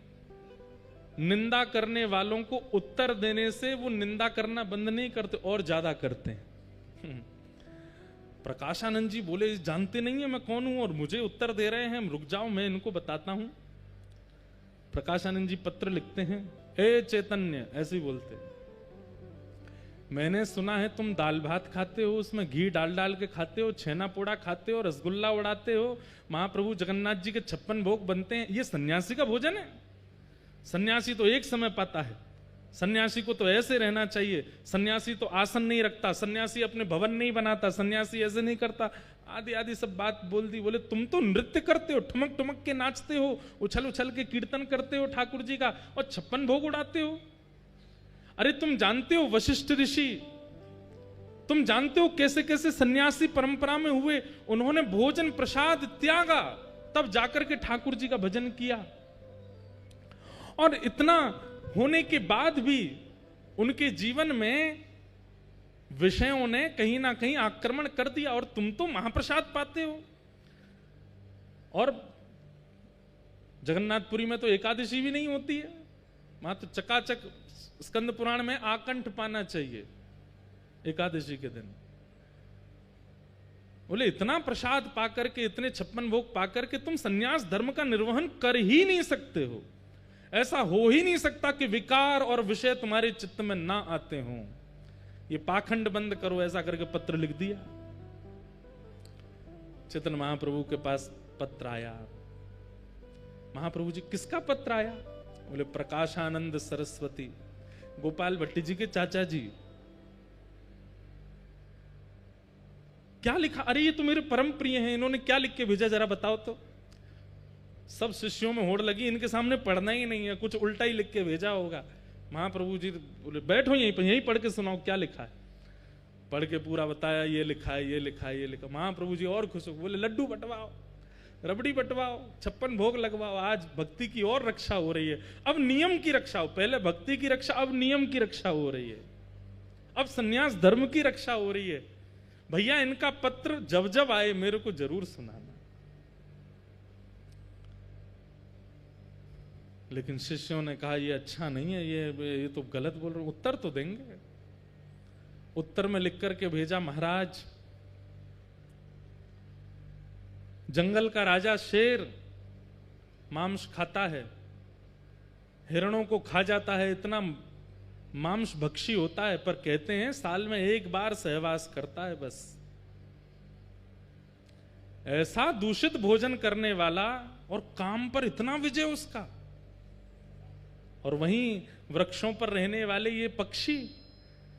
निंदा करने वालों को उत्तर देने से वो निंदा करना बंद नहीं करते, और ज्यादा करते हैं। प्रकाशानंद जी बोले, जानते नहीं है मैं कौन हूं और मुझे उत्तर दे रहे हैं, रुक जाओ मैं इनको बताता हूं। प्रकाशानंद जी पत्र लिखते हैं, हे चैतन्य, ऐसे ही बोलते हैं, मैंने सुना है तुम दाल भात खाते हो, उसमें घी डाल डाल के खाते हो, छेना पोड़ा खाते हो, रसगुल्ला उड़ाते हो, महाप्रभु जगन्नाथ जी के 56 भोग बनते हैं। ये सन्यासी का भोजन है? सन्यासी तो एक समय पाता है, सन्यासी को तो ऐसे रहना चाहिए, सन्यासी तो आसन नहीं रखता, सन्यासी अपने भवन नहीं बनाता, सन्यासी ऐसे नहीं करता, आदि आदि सब बात बोल दी। बोले तुम तो नृत्य करते हो, ठुमक ठुमक के नाचते हो, उछल उछल के कीर्तन करते हो ठाकुर जी का, और 56 भोग उड़ाते हो। अरे तुम जानते हो वशिष्ठ ऋषि, तुम जानते हो कैसे कैसे सन्यासी परंपरा में हुए, उन्होंने भोजन प्रसाद त्यागा, तब जाकर के ठाकुर जी का भजन किया। और इतना होने के बाद भी उनके जीवन में विषयों ने कहीं ना कहीं आक्रमण कर दिया, और तुम तो महाप्रसाद पाते हो। और जगन्नाथपुरी में तो एकादशी भी नहीं होती है, वहां तो चकाचक स्कंद पुराण में आकंठ पाना चाहिए एकादशी के दिन। बोले इतना प्रसाद पाकर के, इतने 56 भोग पाकर के तुम सन्यास धर्म का निर्वहन कर ही नहीं सकते हो। ऐसा हो ही नहीं सकता कि विकार और विषय तुम्हारे चित्त में ना आते हों। ये पाखंड बंद करो, ऐसा करके पत्र लिख दिया। चैतन्य महाप्रभु के पास पत्र आया। महाप्रभु जी, किसका पत्र आया? बोले प्रकाशानंद सरस्वती, गोपाल भट्टी जी के चाचा जी। क्या लिखा? अरे ये तो मेरे परम प्रिय हैं, इन्होंने क्या लिख के भेजा जरा बताओ तो। सब शिष्यों में होड़ लगी, इनके सामने पढ़ना ही नहीं है, कुछ उल्टा ही लिख के भेजा होगा। महाप्रभु जी बोले बैठो यहीं पर, यहीं पढ़ के सुनाओ क्या लिखा है। पढ़ के पूरा बताया, ये लिखा है, ये लिखा है, ये लिखा। महाप्रभु जी और खुश हो, बोले लड्डू बंटवाओ, रबड़ी बंटवाओ, 56 भोग लगवाओ, आज भक्ति की और रक्षा हो रही है। अब नियम की रक्षा हो, पहले भक्ति की रक्षा, अब नियम की रक्षा हो रही है, अब सन्यास धर्म की रक्षा हो रही है। भैया इनका पत्र जब जब आए मेरे को जरूर सुनाना। लेकिन शिष्यों ने कहा ये अच्छा नहीं है, ये तो गलत बोल रहे, उत्तर तो देंगे। उत्तर में लिख करके भेजा, महाराज जंगल का राजा शेर मांस खाता है, हिरणों को खा जाता है, इतना मांस भक्षी होता है, पर कहते हैं साल में एक बार सहवास करता है बस। ऐसा दूषित भोजन करने वाला और काम पर इतना विजय उसका, और वहीं वृक्षों पर रहने वाले ये पक्षी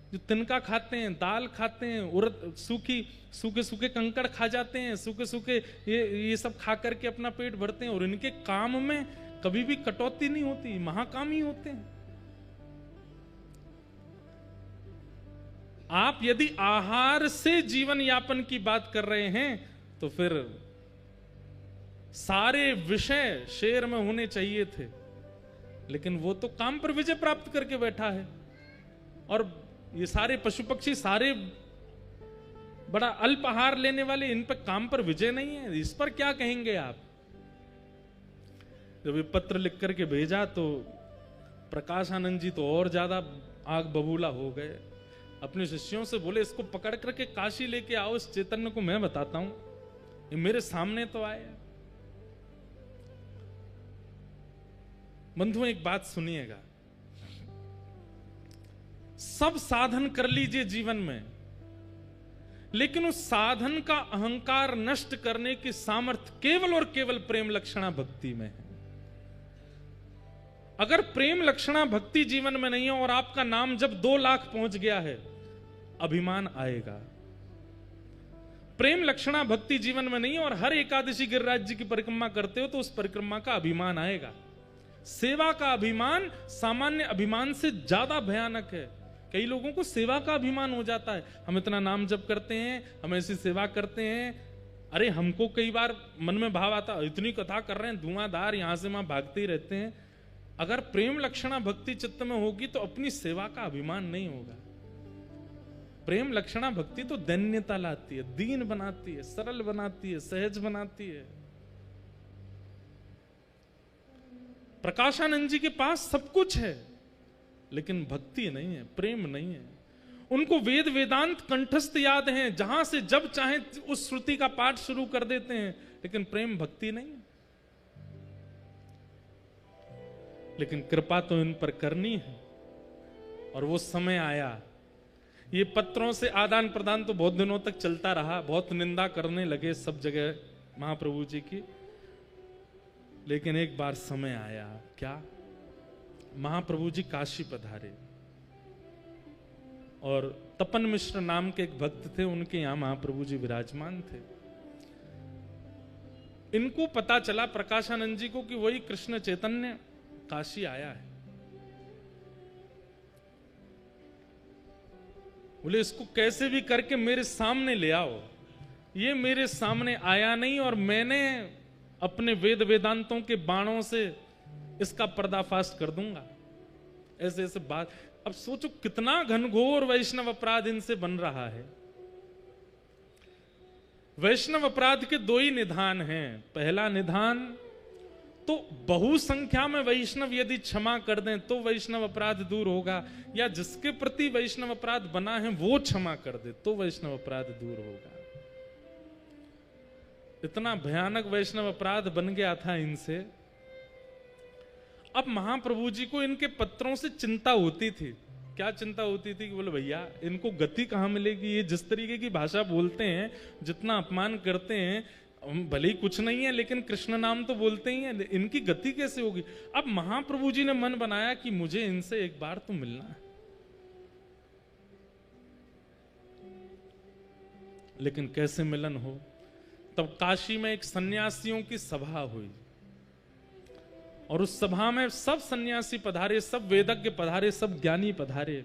जो तिनका खाते हैं, दाल खाते हैं, उड़द सूखे सूखे कंकड़ खा जाते हैं, सूखे सूखे ये सब खा करके अपना पेट भरते हैं, और इनके काम में कभी भी कटौती नहीं होती, महाकामी होते हैं। आप यदि आहार से जीवन यापन की बात कर रहे हैं तो फिर सारे विषय शेर में होने चाहिए थे, लेकिन वो तो काम पर विजय प्राप्त करके बैठा है, और ये सारे पशु पक्षी सारे बड़ा अल्प आहार लेने वाले, इन पर काम पर विजय नहीं है, इस पर क्या कहेंगे आप? जब ये पत्र लिख करके भेजा तो प्रकाशानंद जी तो और ज्यादा आग बबूला हो गए। अपने शिष्यों से बोले इसको पकड़ करके काशी लेके आओ, इस चैतन्य को मैं बताता हूं, ये मेरे सामने तो आए। बंधुओं एक बात सुनिएगा, सब साधन कर लीजिए जीवन में, लेकिन उस साधन का अहंकार नष्ट करने की सामर्थ्य केवल और केवल प्रेम लक्षणा भक्ति में है। अगर प्रेम लक्षणा भक्ति जीवन में नहीं है और आपका नाम जब 2 लाख पहुंच गया है, अभिमान आएगा। प्रेम लक्षणा भक्ति जीवन में नहीं है और हर एकादशी गिरिराज जी की परिक्रमा करते हो तो उस परिक्रमा का अभिमान आएगा। सेवा का अभिमान सामान्य अभिमान से ज्यादा भयानक है। कई लोगों को सेवा का अभिमान हो जाता है, हम इतना नाम जप करते हैं, हम ऐसी सेवा करते हैं। अरे हमको कई बार मन में भाव आता, इतनी कथा कर रहे हैं, धुआंधार यहां से वहां भागते ही रहते हैं। अगर प्रेम लक्षणा भक्ति चित्त में होगी तो अपनी सेवा का अभिमान नहीं होगा। प्रेम लक्षणा भक्ति तो दैन्यता लाती है, दीन बनाती है, सरल बनाती है, सहज बनाती है। प्रकाशानंद जी के पास सब कुछ है, लेकिन भक्ति नहीं है, प्रेम नहीं है। उनको वेद वेदांत कंठस्थ याद हैं, जहां से जब चाहे उस श्रुति का पाठ शुरू कर देते हैं, लेकिन प्रेम भक्ति नहीं है। लेकिन कृपा तो इन पर करनी है, और वो समय आया। ये पत्रों से आदान प्रदान तो बहुत दिनों तक चलता रहा, बहुत निंदा करने लगे सब जगह महाप्रभु जी की, लेकिन एक बार समय आया। क्या? महाप्रभु जी काशी पधारे और तपन मिश्र नाम के एक भक्त थे, उनके यहां महाप्रभु जी विराजमान थे। इनको पता चला प्रकाशानंद जी को कि वही कृष्ण चैतन्य काशी आया है। बोले इसको कैसे भी करके मेरे सामने ले आओ। ये मेरे सामने आया नहीं और मैंने अपने वेद वेदांतों के बाणों से इसका पर्दाफाश कर दूंगा। ऐसे ऐसे बात। अब सोचो कितना घनघोर वैष्णव अपराध इनसे बन रहा है। वैष्णव अपराध के 2 ही निधान हैं। पहला निधान तो बहुसंख्या में वैष्णव यदि क्षमा कर दें तो वैष्णव अपराध दूर होगा, या जिसके प्रति वैष्णव अपराध बना है वो क्षमा कर दे तो वैष्णव अपराध दूर होगा। इतना भयानक वैष्णव अपराध बन गया था इनसे। अब महाप्रभु जी को इनके पत्रों से चिंता होती थी। क्या चिंता होती थी कि बोले भैया इनको गति कहां मिलेगी, ये जिस तरीके की भाषा बोलते हैं, जितना अपमान करते हैं, भले ही कुछ नहीं है लेकिन कृष्ण नाम तो बोलते ही हैं, इनकी गति कैसे होगी। अब महाप्रभु जी ने मन बनाया कि मुझे इनसे एक बार तो मिलना है। लेकिन कैसे मिलन हो? तब काशी में एक सन्यासियों की सभा हुई और उस सभा में सब सन्यासी पधारे, सब वेदज्ञ पधारे, सब ज्ञानी पधारे।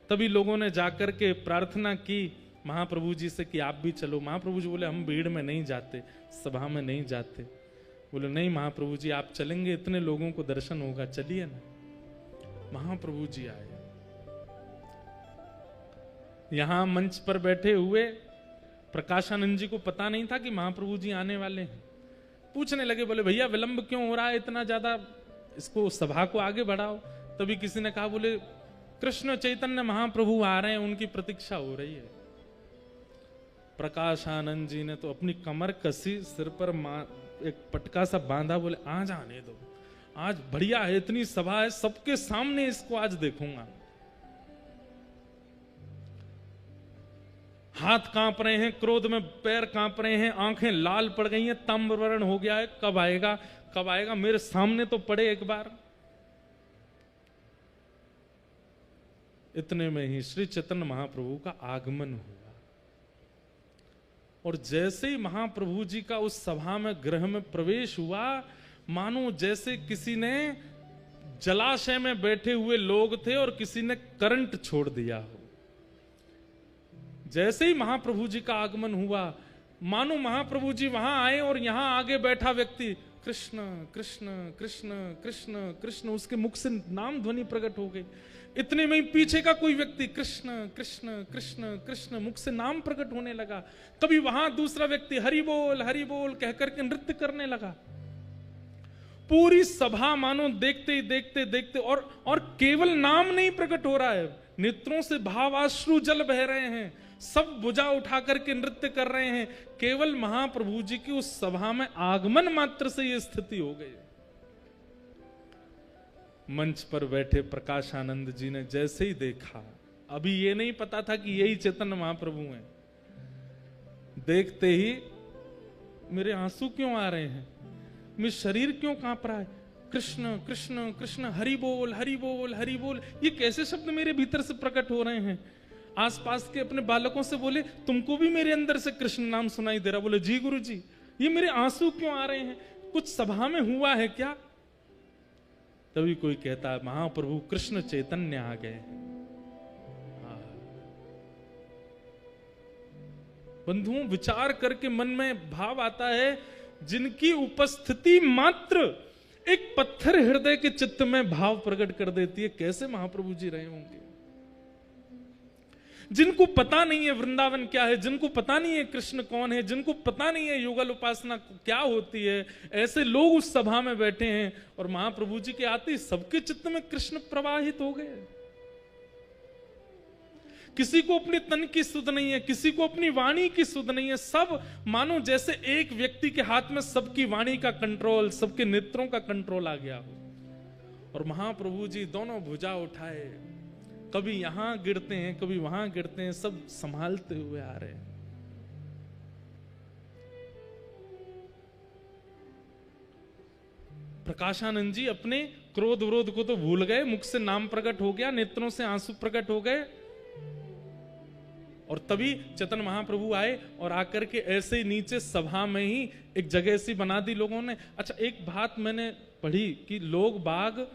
तभी लोगों ने जाकर के प्रार्थना की महाप्रभु जी से कि आप भी चलो। महाप्रभु जी बोले हम भीड़ में नहीं जाते, सभा में नहीं जाते। बोले नहीं महाप्रभु जी आप चलेंगे, इतने लोगों को दर्शन होगा, चलिए ना। महाप्रभु जी आए, यहां मंच पर बैठे हुए प्रकाशानंद जी को पता नहीं था कि महाप्रभु जी आने वाले हैं। पूछने लगे, बोले भैया विलंब क्यों हो रहा है इतना ज्यादा, इसको सभा को आगे बढ़ाओ। तभी किसी ने कहा, बोले कृष्ण चैतन्य महाप्रभु आ रहे हैं, उनकी प्रतीक्षा हो रही है। प्रकाशानंद जी ने तो अपनी कमर कसी, सिर पर एक पटका सा बांधा, बोले आज आने दो, आज बढ़िया है, इतनी सभा है, सबके सामने इसको आज देखूंगा। हाथ कांप रहे हैं, क्रोध में पैर कांप रहे हैं, आंखें लाल पड़ गई हैं, ताम्रवर्ण हो गया है, कब आएगा कब आएगा, मेरे सामने तो पड़े एक बार। इतने में ही श्री चैतन्य महाप्रभु का आगमन हुआ, और जैसे ही महाप्रभु जी का उस सभा में गृह में प्रवेश हुआ, मानो जैसे किसी ने जलाशय में बैठे हुए लोग थे और किसी ने करंट छोड़ दिया हो। जैसे ही महाप्रभु जी का आगमन हुआ, मानो महाप्रभु जी वहां आए और यहां आगे बैठा व्यक्ति कृष्ण कृष्ण कृष्ण कृष्ण कृष्ण, उसके मुख से नाम ध्वनि प्रकट हो गई। इतने में ही पीछे का कोई व्यक्ति कृष्ण कृष्ण कृष्ण कृष्ण, मुख से नाम प्रकट होने लगा। तभी वहां दूसरा व्यक्ति हरि बोल कहकर के नृत्य करने लगा। पूरी सभा मानो देखते ही देखते देखते, और केवल नाम नहीं प्रकट हो रहा है, नेत्रों से भावाश्रु जल बह रहे हैं, सब भुजा उठा करके नृत्य कर रहे हैं। केवल महाप्रभु जी की उस सभा में आगमन मात्र से यह स्थिति हो गई। मंच पर बैठे प्रकाशानंद जी ने जैसे ही देखा, अभी ये नहीं पता था कि यही चैतन्य महाप्रभु हैं, देखते ही मेरे आंसू क्यों आ रहे हैं, मेरा शरीर क्यों कांप रहा है, कृष्ण कृष्ण कृष्ण, हरि बोल हरि बोल हरि बोल, ये कैसे शब्द मेरे भीतर से प्रकट हो रहे हैं। आसपास के अपने बालकों से बोले, तुमको भी मेरे अंदर से कृष्ण नाम सुनाई दे रहा? बोले जी गुरु जी, ये मेरे आंसू क्यों आ रहे हैं, कुछ सभा में हुआ है क्या? तभी कोई कहता है, महाप्रभु कृष्ण चैतन्य आ गए। बंधुओं, विचार करके मन में भाव आता है, जिनकी उपस्थिति मात्र एक पत्थर हृदय के चित्त में भाव प्रकट कर देती है, कैसे महाप्रभु जी रहे होंगे। जिनको पता नहीं है वृंदावन क्या है, जिनको पता नहीं है कृष्ण कौन है, जिनको पता नहीं है युगल उपासना क्या होती है, ऐसे लोग उस सभा में बैठे हैं, और महाप्रभु जी के आते ही सबके चित्त में कृष्ण प्रवाहित हो गए। किसी को अपने तन की सुध नहीं है, किसी को अपनी वाणी की सुध नहीं है, सब मानो जैसे एक व्यक्ति के हाथ में सबकी वाणी का कंट्रोल, सबके नेत्रों का कंट्रोल आ गया हो। और महाप्रभु जी दोनों भुजा उठाए, कभी यहां गिरते हैं कभी वहां गिरते हैं, सब संभालते हुए आ रहे हैं। प्रकाशानंद जी अपने क्रोध विरोध को तो भूल गए, मुख से नाम प्रकट हो गया, नेत्रों से आंसू प्रकट हो गए, और तभी चैतन्य महाप्रभु आए और आकर के ऐसे ही नीचे सभा में ही एक जगह सी बना दी लोगों ने। अच्छा, एक बात मैंने पढ़ी कि लोग बाग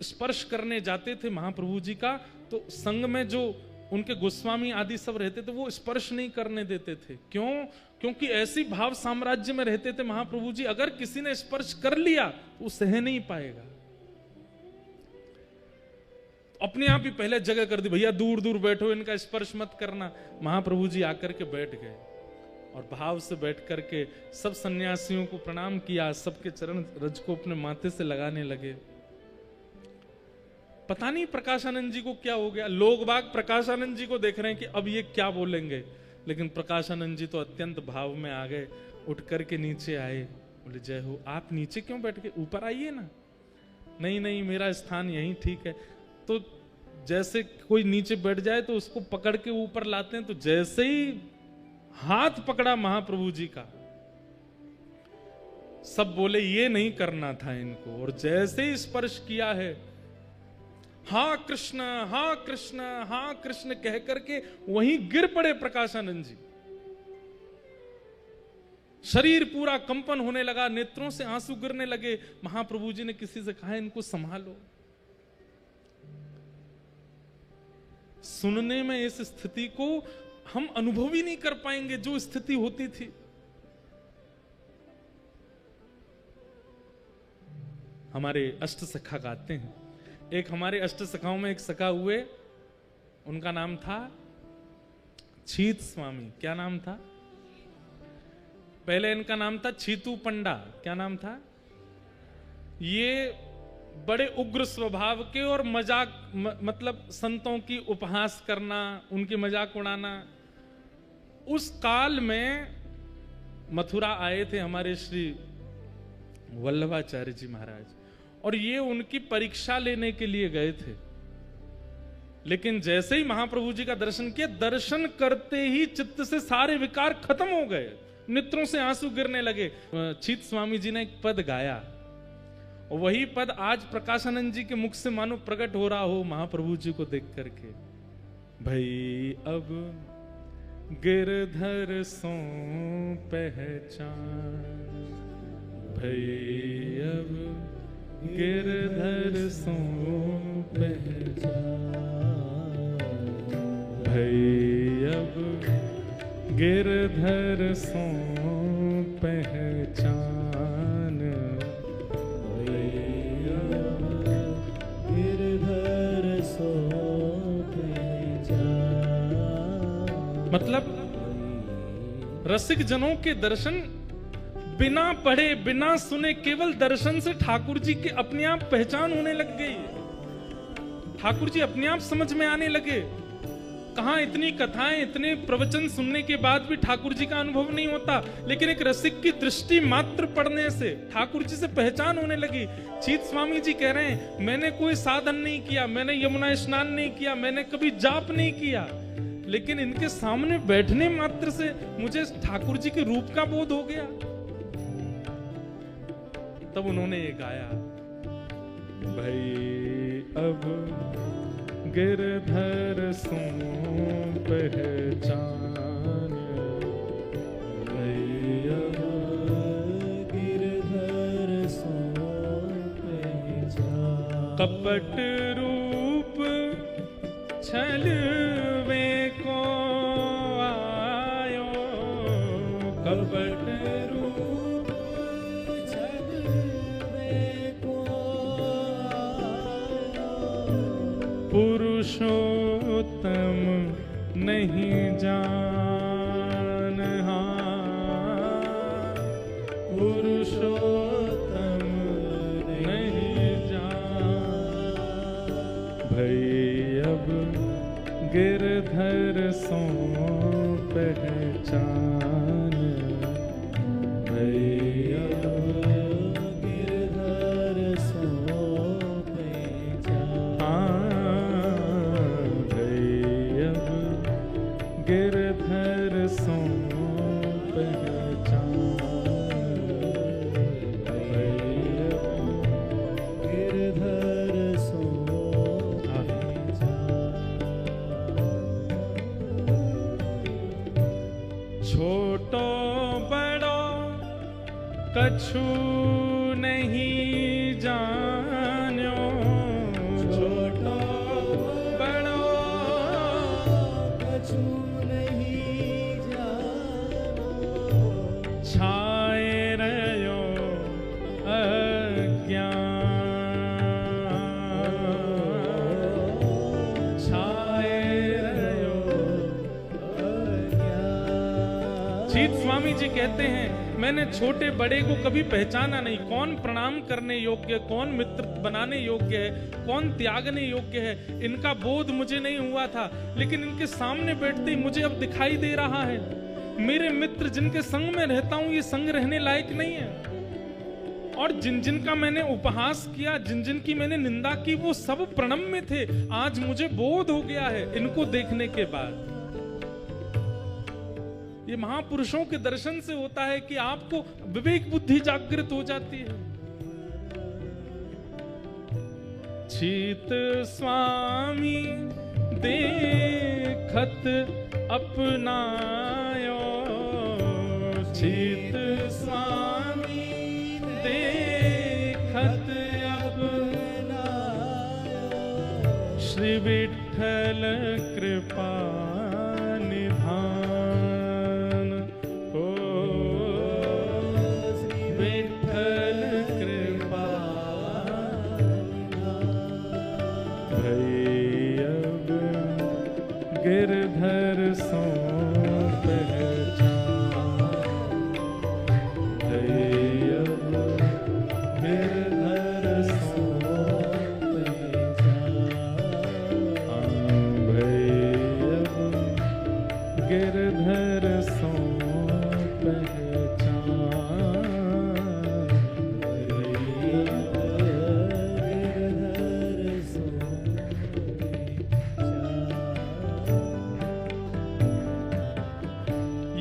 स्पर्श करने जाते थे महाप्रभु जी का, तो संग में जो उनके गोस्वामी आदि सब रहते थे वो स्पर्श नहीं करने देते थे। क्यों? क्योंकि ऐसी भाव साम्राज्य में रहते थे महाप्रभु जी, अगर किसी ने स्पर्श कर लिया तो वो सह नहीं पाएगा। अपने आप ही पहले जगह कर दी, भैया दूर दूर बैठो, इनका स्पर्श मत करना। महाप्रभु जी आकर के बैठ गए और भाव से बैठ करके सब सन्यासियों को प्रणाम किया, सबके चरण रज को अपने माथे से लगाने लगे। पता नहीं प्रकाशानंद जी को क्या हो गया, लोग बाग प्रकाशानंद जी को देख रहे हैं कि अब ये क्या बोलेंगे, लेकिन प्रकाशानंद जी तो अत्यंत भाव में आ गए, उठ करके नीचे आए, बोले जय हो। आप नीचे क्यों बैठ के, ऊपर आइए ना। नहीं नहीं, मेरा स्थान यहीं ठीक है। तो जैसे कोई नीचे बैठ जाए तो उसको पकड़ के ऊपर लाते हैं, तो जैसे ही हाथ पकड़ा महाप्रभु जी का, सब बोले ये नहीं करना था इनको, और जैसे ही स्पर्श किया है, हाँ कृष्ण हाँ कृष्ण हाँ कृष्ण कह करके वहीं गिर पड़े प्रकाशानंद जी। शरीर पूरा कंपन होने लगा, नेत्रों से आंसू गिरने लगे। महाप्रभु जी ने किसी से कहा इनको संभालो। सुनने में इस स्थिति को हम अनुभव ही नहीं कर पाएंगे जो स्थिति होती थी। हमारे अष्ट सखा गाते हैं, एक हमारे अष्ट सखाओं में एक सखा हुए, उनका नाम था छीत स्वामी, क्या नाम था? पहले इनका नाम था छीतू पंडा। क्या नाम था? ये बड़े उग्र स्वभाव के और मजाक मतलब संतों की उपहास करना, उनकी मजाक उड़ाना। उस काल में मथुरा आए थे हमारे श्री वल्लभाचार्य जी महाराज, और ये उनकी परीक्षा लेने के लिए गए थे। लेकिन जैसे ही महाप्रभु जी का दर्शन किया, दर्शन करते ही चित्त से सारे विकार खत्म हो गए, नेत्रों से आंसू गिरने लगे। छीत स्वामी जी ने एक पद गाया, और वही पद आज प्रकाशानंद जी के मुख से मानो प्रकट हो रहा हो महाप्रभु जी को देख करके। भई अब गिरधर सो पहचान, भई अब गिरधर सो पहचान, भई अब गिरधर सो पहचान, भई अब गिरधर सो पहचान। मतलब रसिक जनों के दर्शन बिना पढ़े बिना सुने, केवल दर्शन से ठाकुर जी की अपने आप पहचान होने लग गई। ठाकुर जी अपने आप समझ में आने लगे। कहां इतनी कथाएं, इतने प्रवचन सुनने के बाद भी ठाकुर जी का अनुभव नहीं होता, लेकिन एक रसिक की दृष्टि मात्र पढ़ने से ठाकुर जी से पहचान होने लगी। छीत स्वामी जी कह रहे हैं, मैंने कोई साधन नहीं किया, मैंने यमुना स्नान नहीं किया, मैंने कभी जाप नहीं किया, लेकिन इनके सामने बैठने मात्र से मुझे ठाकुर जी के रूप का बोध हो गया। तब उन्होंने ये गाया, भई अब गिरधर सो पहचान, भई अब गिरधर सो पहचान। कपट रूप छलवे को आयो, कपट रूप छलवे को आयो, पुरुषोत्तम नहीं जान, पुरुषोत्तम नहीं जान, भई अब गिरधर सो पहचान, भई अब गिरधर सो पहचान। भई अब गिरधर सो पहचान, भई अब गिरधर सो छोटो बड़ो कछु नहीं जान्यो, छोटो बड़ो कछु नहीं जानो, छाए रहो अज्ञान, छाए रहो अज्ञान। छीत स्वामी जी कहते हैं, मैंने छोटे बड़े को कभी पहचाना नहीं, कौन प्रणाम करने योग्य, कौन मित्र बनाने योग्य है, कौन त्यागने योग्य है, इनका बोध मुझे नहीं हुआ था। लेकिन इनके सामने बैठते ही मुझे अब दिखाई दे रहा है, मेरे मित्र जिनके संग में रहता हूं, ये संग रहने लायक नहीं है। और जिन जिन का मैंने उपहास किया, जिन जिन की मैंने निंदा की, वो सब प्रणम्य थे। आज मुझे बोध हो गया है इनको देखने के बाद। ये महापुरुषों के दर्शन से होता है कि आपको विवेक बुद्धि जागृत हो जाती है। छीत स्वामी देखत अपनायो, छीत स्वामी देखत अपनायो, श्री विठ्ठल कृपा गिरधर सो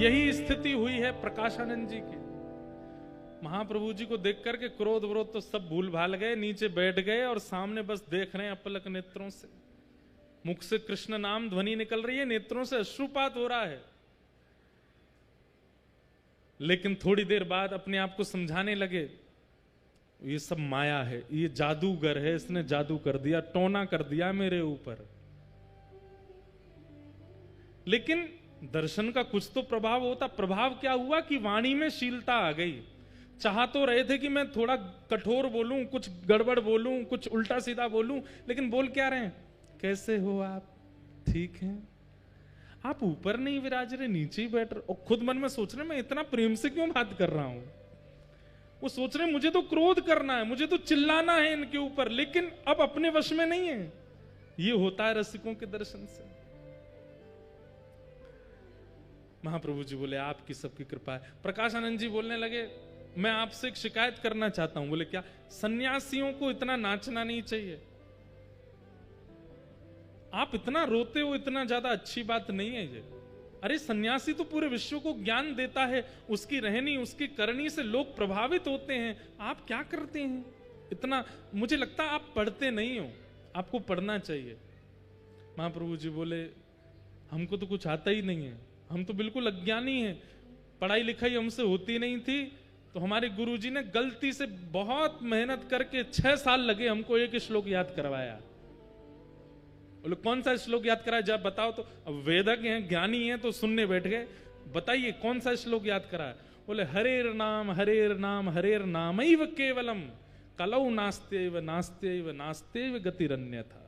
यही स्थिति हुई है प्रकाशानंद जी की। महाप्रभु जी को देख करके क्रोध विरोध तो सब भूल भाल गए, नीचे बैठ गए और सामने बस देख रहे हैं अपलक नेत्रों से। मुख से कृष्ण नाम ध्वनि निकल रही है, नेत्रों से अश्रुपात हो रहा है। लेकिन थोड़ी देर बाद अपने आप को समझाने लगे, ये सब माया है, ये जादूगर है, इसने जादू कर दिया, टोना कर दिया मेरे ऊपर। लेकिन दर्शन का कुछ तो प्रभाव होता। प्रभाव क्या हुआ कि वाणी में शीलता आ गई। चाह तो रहे थे कि मैं थोड़ा कठोर बोलूं, कुछ गड़बड़ बोलूं, कुछ उल्टा सीधा बोलूं, लेकिन बोल क्या रहे हैं? कैसे हो आप? ठीक हैं? आप ऊपर नहीं विराज रहे, नीचे ही बैठ रहे। और खुद मन में सोच रहे मैं इतना प्रेम से क्यों बात कर रहा हूं। वो सोच रहे मुझे तो क्रोध करना है, मुझे तो चिल्लाना है इनके ऊपर, लेकिन अब अपने वश में नहीं है। ये होता है रसिकों के दर्शन से। महाप्रभु जी बोले आपकी सबकी कृपा है। प्रकाशानंद जी बोलने लगे मैं आपसे एक शिकायत करना चाहता हूं। बोले क्या? सन्यासियों को इतना नाचना नहीं चाहिए। आप इतना रोते हो, इतना ज्यादा अच्छी बात नहीं है ये। अरे सन्यासी तो पूरे विश्व को ज्ञान देता है, उसकी रहनी उसकी करनी से लोग प्रभावित होते हैं। आप क्या करते हैं इतना? मुझे लगता है आप पढ़ते नहीं हो, आपको पढ़ना चाहिए। महाप्रभु जी बोले हमको तो कुछ आता ही नहीं है, हम तो बिल्कुल अज्ञानी हैं, पढ़ाई लिखाई हमसे होती नहीं थी। तो हमारे गुरुजी ने गलती से बहुत मेहनत करके 6 साल लगे हमको एक श्लोक याद करवाया। बोले कौन सा श्लोक याद कराया? जब बताओ। तो अब वेदज्ञ हैं, ज्ञानी हैं, तो सुनने बैठ गए। बताइए कौन सा श्लोक याद कराया? बोले हरेर नाम हरेर नाम हरेर नामैव केवलम कलौ नास्त्यैव नास्त्यैव नास्त्यैव गतिरन्यथा।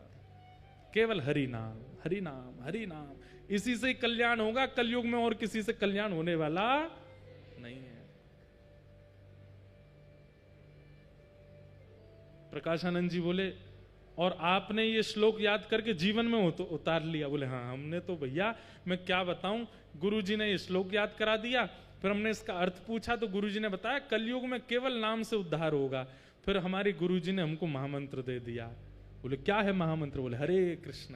केवल हरि नाम हरि नाम हरि नाम, इसी से कल्याण होगा। कलयुग में और किसी से कल्याण होने वाला नहीं है। प्रकाशानंद जी बोले और आपने ये श्लोक याद करके जीवन में उतार लिया? बोले हाँ हमने तो भैया मैं क्या बताऊं, गुरुजी ने ये श्लोक याद करा दिया, फिर हमने इसका अर्थ पूछा तो गुरुजी ने बताया कलयुग में केवल नाम से उद्धार होगा। फिर हमारे गुरुजी ने हमको महामंत्र दे दिया। बोले क्या है महामंत्र? बोले हरे कृष्ण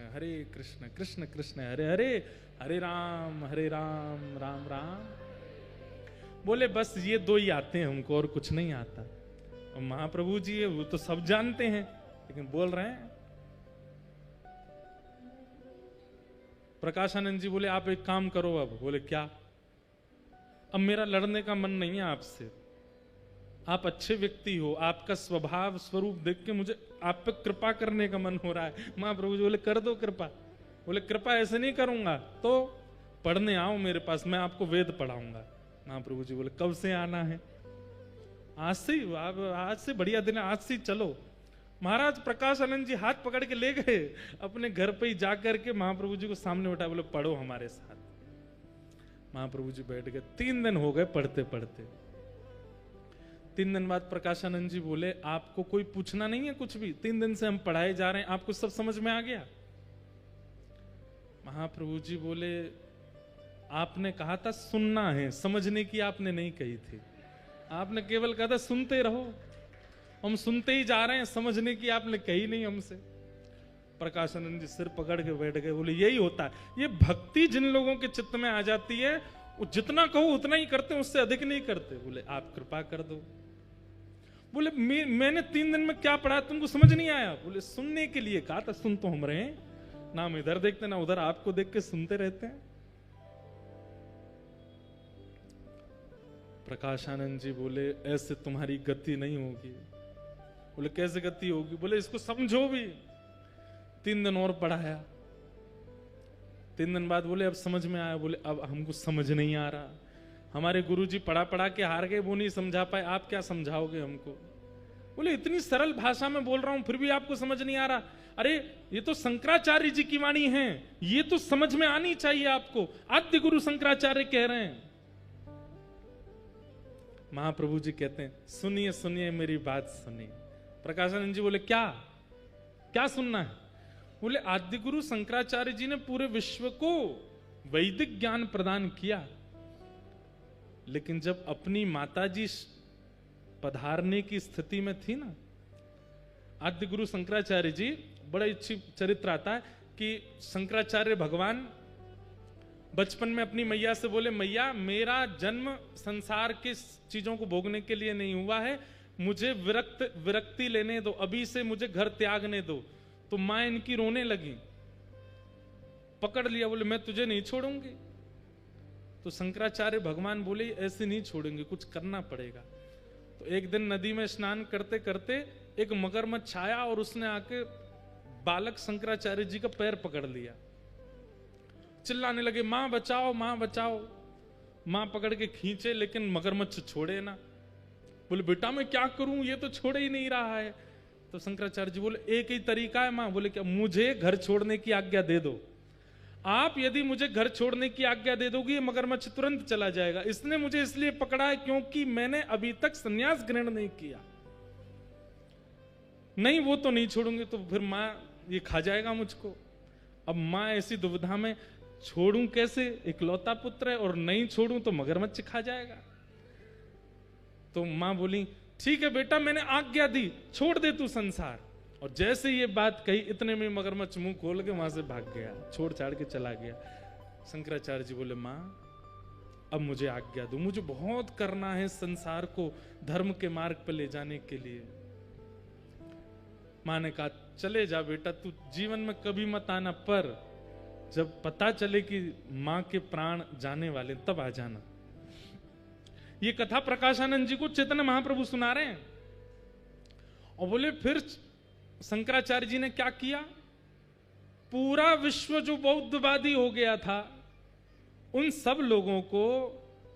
कृष्ण कृष्ण हरे हरे, हरे राम राम राम। बोले बस ये 2 ही आते हैं हमको, और कुछ नहीं आता। और महाप्रभु जी वो तो सब जानते हैं, लेकिन बोल रहे हैं। प्रकाशानंद जी बोले आप एक काम करो अब। बोले क्या? अब मेरा लड़ने का मन नहीं है आपसे, आप अच्छे व्यक्ति हो, आपका स्वभाव स्वरूप देख के मुझे आप पे कृपा करने का मन हो रहा है। महाप्रभु जी बोले कर दो कृपा। बोले कृपा ऐसे नहीं करूंगा, तो पढ़ने आओ मेरे पास, मैं आपको वेद पढ़ाऊंगा। महाप्रभु जी बोले कब से आना है? आज से ही, आज से बढ़िया दिन है, आज से ही चलो। महाराज प्रकाशानंद जी हाथ पकड़ के ले गए अपने घर पे ही जाकर के महाप्रभु जी को सामने बैठा। बोले पढ़ो हमारे साथ। महाप्रभु जी बैठ गए। 3 दिन हो गए पढ़ते पढ़ते। 3 दिन बाद प्रकाशानंद जी बोले आपको कोई पूछना नहीं है कुछ भी? 3 दिन से हम पढ़ाए जा रहे हैं, आपको सब समझ में आ गया? महाप्रभु जी बोले आपने कहा था सुनना है, समझने की आपने नहीं कही थी। आपने केवल कहा था सुनते रहो, हम सुनते ही जा रहे हैं, समझने की आपने कही नहीं हमसे। प्रकाशानंद जी सिर पकड़ के बैठ गए। बोले यही होता है, ये भक्ति जिन लोगों के चित्त में आ जाती है वो जितना कहो उतना ही करते हैं, उससे अधिक नहीं करते। बोले आप कृपा कर दो। बोले मैंने 3 दिन में क्या पढ़ा तुमको समझ नहीं आया? बोले सुनने के लिए कहा था, सुन तो हम रहे हैं ना, हम इधर देखते ना उधर, आपको देख के सुनते रहते हैं। प्रकाशानंद जी बोले ऐसे तुम्हारी गति नहीं होगी। बोले कैसे गति होगी? बोले इसको समझो भी। 3 दिन और पढ़ाया। 3 दिन बाद बोले अब समझ में आया। बोले अब हमको समझ नहीं आ रहा, हमारे गुरुजी पढ़ा पढ़ा के हार गए, वो नहीं समझा पाए, आप क्या समझाओगे हमको? बोले इतनी सरल भाषा में बोल रहा हूं फिर भी आपको समझ नहीं आ रहा। अरे ये तो शंकराचार्य जी की वाणी है, ये तो समझ में आनी चाहिए आपको, आद्य गुरु शंकराचार्य कह रहे हैं। महाप्रभु जी कहते हैं सुनिए सुनिए मेरी बात सुनिए। प्रकाशानंद जी बोले क्या क्या सुनना है? बोले आद्य गुरु शंकराचार्य जी ने पूरे विश्व को वैदिक ज्ञान प्रदान किया, लेकिन जब अपनी माताजी पधारने की स्थिति में थी ना, आद्य गुरु शंकराचार्य जी, बड़ा अच्छी चरित्र आता है कि शंकराचार्य भगवान बचपन में अपनी मैया से बोले, मैया मेरा जन्म संसार की चीजों को भोगने के लिए नहीं हुआ है, मुझे विरक्ति लेने दो, अभी से मुझे घर त्यागने दो। तो मां इनकी रोने लगी, पकड़ लिया, बोले मैं तुझे नहीं छोड़ूंगी। तो शंकराचार्य भगवान बोले ऐसे नहीं छोड़ेंगे, कुछ करना पड़ेगा। तो एक दिन नदी में स्नान करते करते एक मगरमच्छ आया और उसने आके बालक शंकराचार्य जी का पैर पकड़ लिया। चिल्लाने लगे, मां बचाओ मां बचाओ। मां पकड़ के खींचे लेकिन मगरमच्छ छोड़े ना। बोले बेटा मैं क्या करूं, ये तो छोड़ ही नहीं रहा है। तो शंकराचार्य जी बोले एक ही तरीका है मां। बोले क्या? मुझे घर छोड़ने की आज्ञा दे दो। आप यदि मुझे घर छोड़ने की आज्ञा दे दोगी, ये मगरमच्छ तुरंत चला जाएगा। इसने मुझे इसलिए पकड़ा है क्योंकि मैंने अभी तक संन्यास ग्रहण नहीं किया। नहीं वो तो नहीं छोड़ूंगी, तो फिर मां ये खा जाएगा मुझको। अब मां ऐसी दुविधा में, छोड़ूं कैसे, इकलौता पुत्र है, और नहीं छोड़ूं तो मगरमच्छ खा जाएगा। तो मां बोली ठीक है बेटा, मैंने आज्ञा दी, छोड़ दे तू संसार। और जैसे ये बात कही, इतने में मगरमच्छ मुंह खोल के वहां से भाग गया, छोड़ छाड़ के चला गया। शंकराचार्य जी बोले मां अब मुझे आज्ञा दो, मुझे बहुत करना है संसार को धर्म के मार्ग पर ले जाने के लिए। मां ने कहा चले जा बेटा, तू जीवन में कभी मत आना, पर जब पता चले कि मां के प्राण जाने वाले तब आ जाना। ये कथा प्रकाशानंद जी को चैतन्य महाप्रभु सुना रहे हैं। और बोले फिर शंकराचार्य जी ने क्या किया, पूरा विश्व जो बौद्धवादी हो गया था, उन सब लोगों को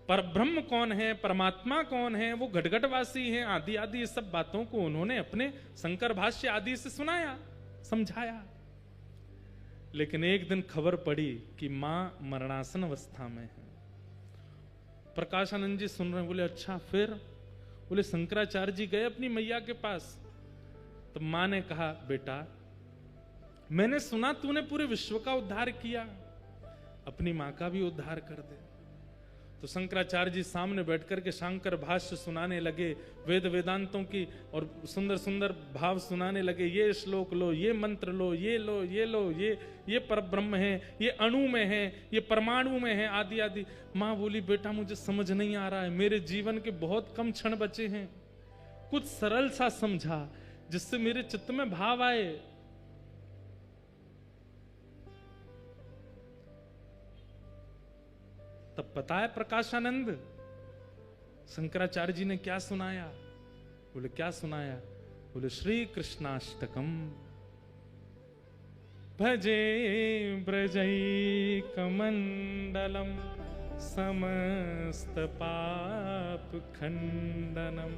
परब्रह्म कौन है, परमात्मा कौन है, वो घटघटवासी हैं, आदि आदि ये सब बातों को उन्होंने अपने शंकर भाष्य आदि से सुनाया, समझाया। लेकिन एक दिन खबर पड़ी कि मां मरणासन अवस्था में है। प्रकाशानंद जी सुन रहे हैं, बोले अच्छा फिर? बोले शंकराचार्य जी गए अपनी मैया के पास। तो मां ने कहा बेटा मैंने सुना तूने पूरे विश्व का उद्धार किया, अपनी मां का भी उद्धार कर दे। तो शंकराचार्य जी सामने बैठकर के शंकर भाष्य सुनाने लगे, वेद वेदांतों की और सुंदर सुंदर भाव सुनाने लगे। ये श्लोक लो, ये मंत्र लो, ये लो, ये लो, ये परब्रह्म है, ये अणु में है, ये परमाणु में है, आदि आदि। मां बोली बेटा मुझे समझ नहीं आ रहा है, मेरे जीवन के बहुत कम क्षण बचे हैं, कुछ सरल सा समझा जिससे मेरे चित्त में भाव आए। तब पता है प्रकाशानंद शंकराचार्य जी ने क्या सुनाया? बोले क्या सुनाया? बोले श्री कृष्णाष्टकम भजे ब्रजैकमण्डलम समस्त पाप खंडनम।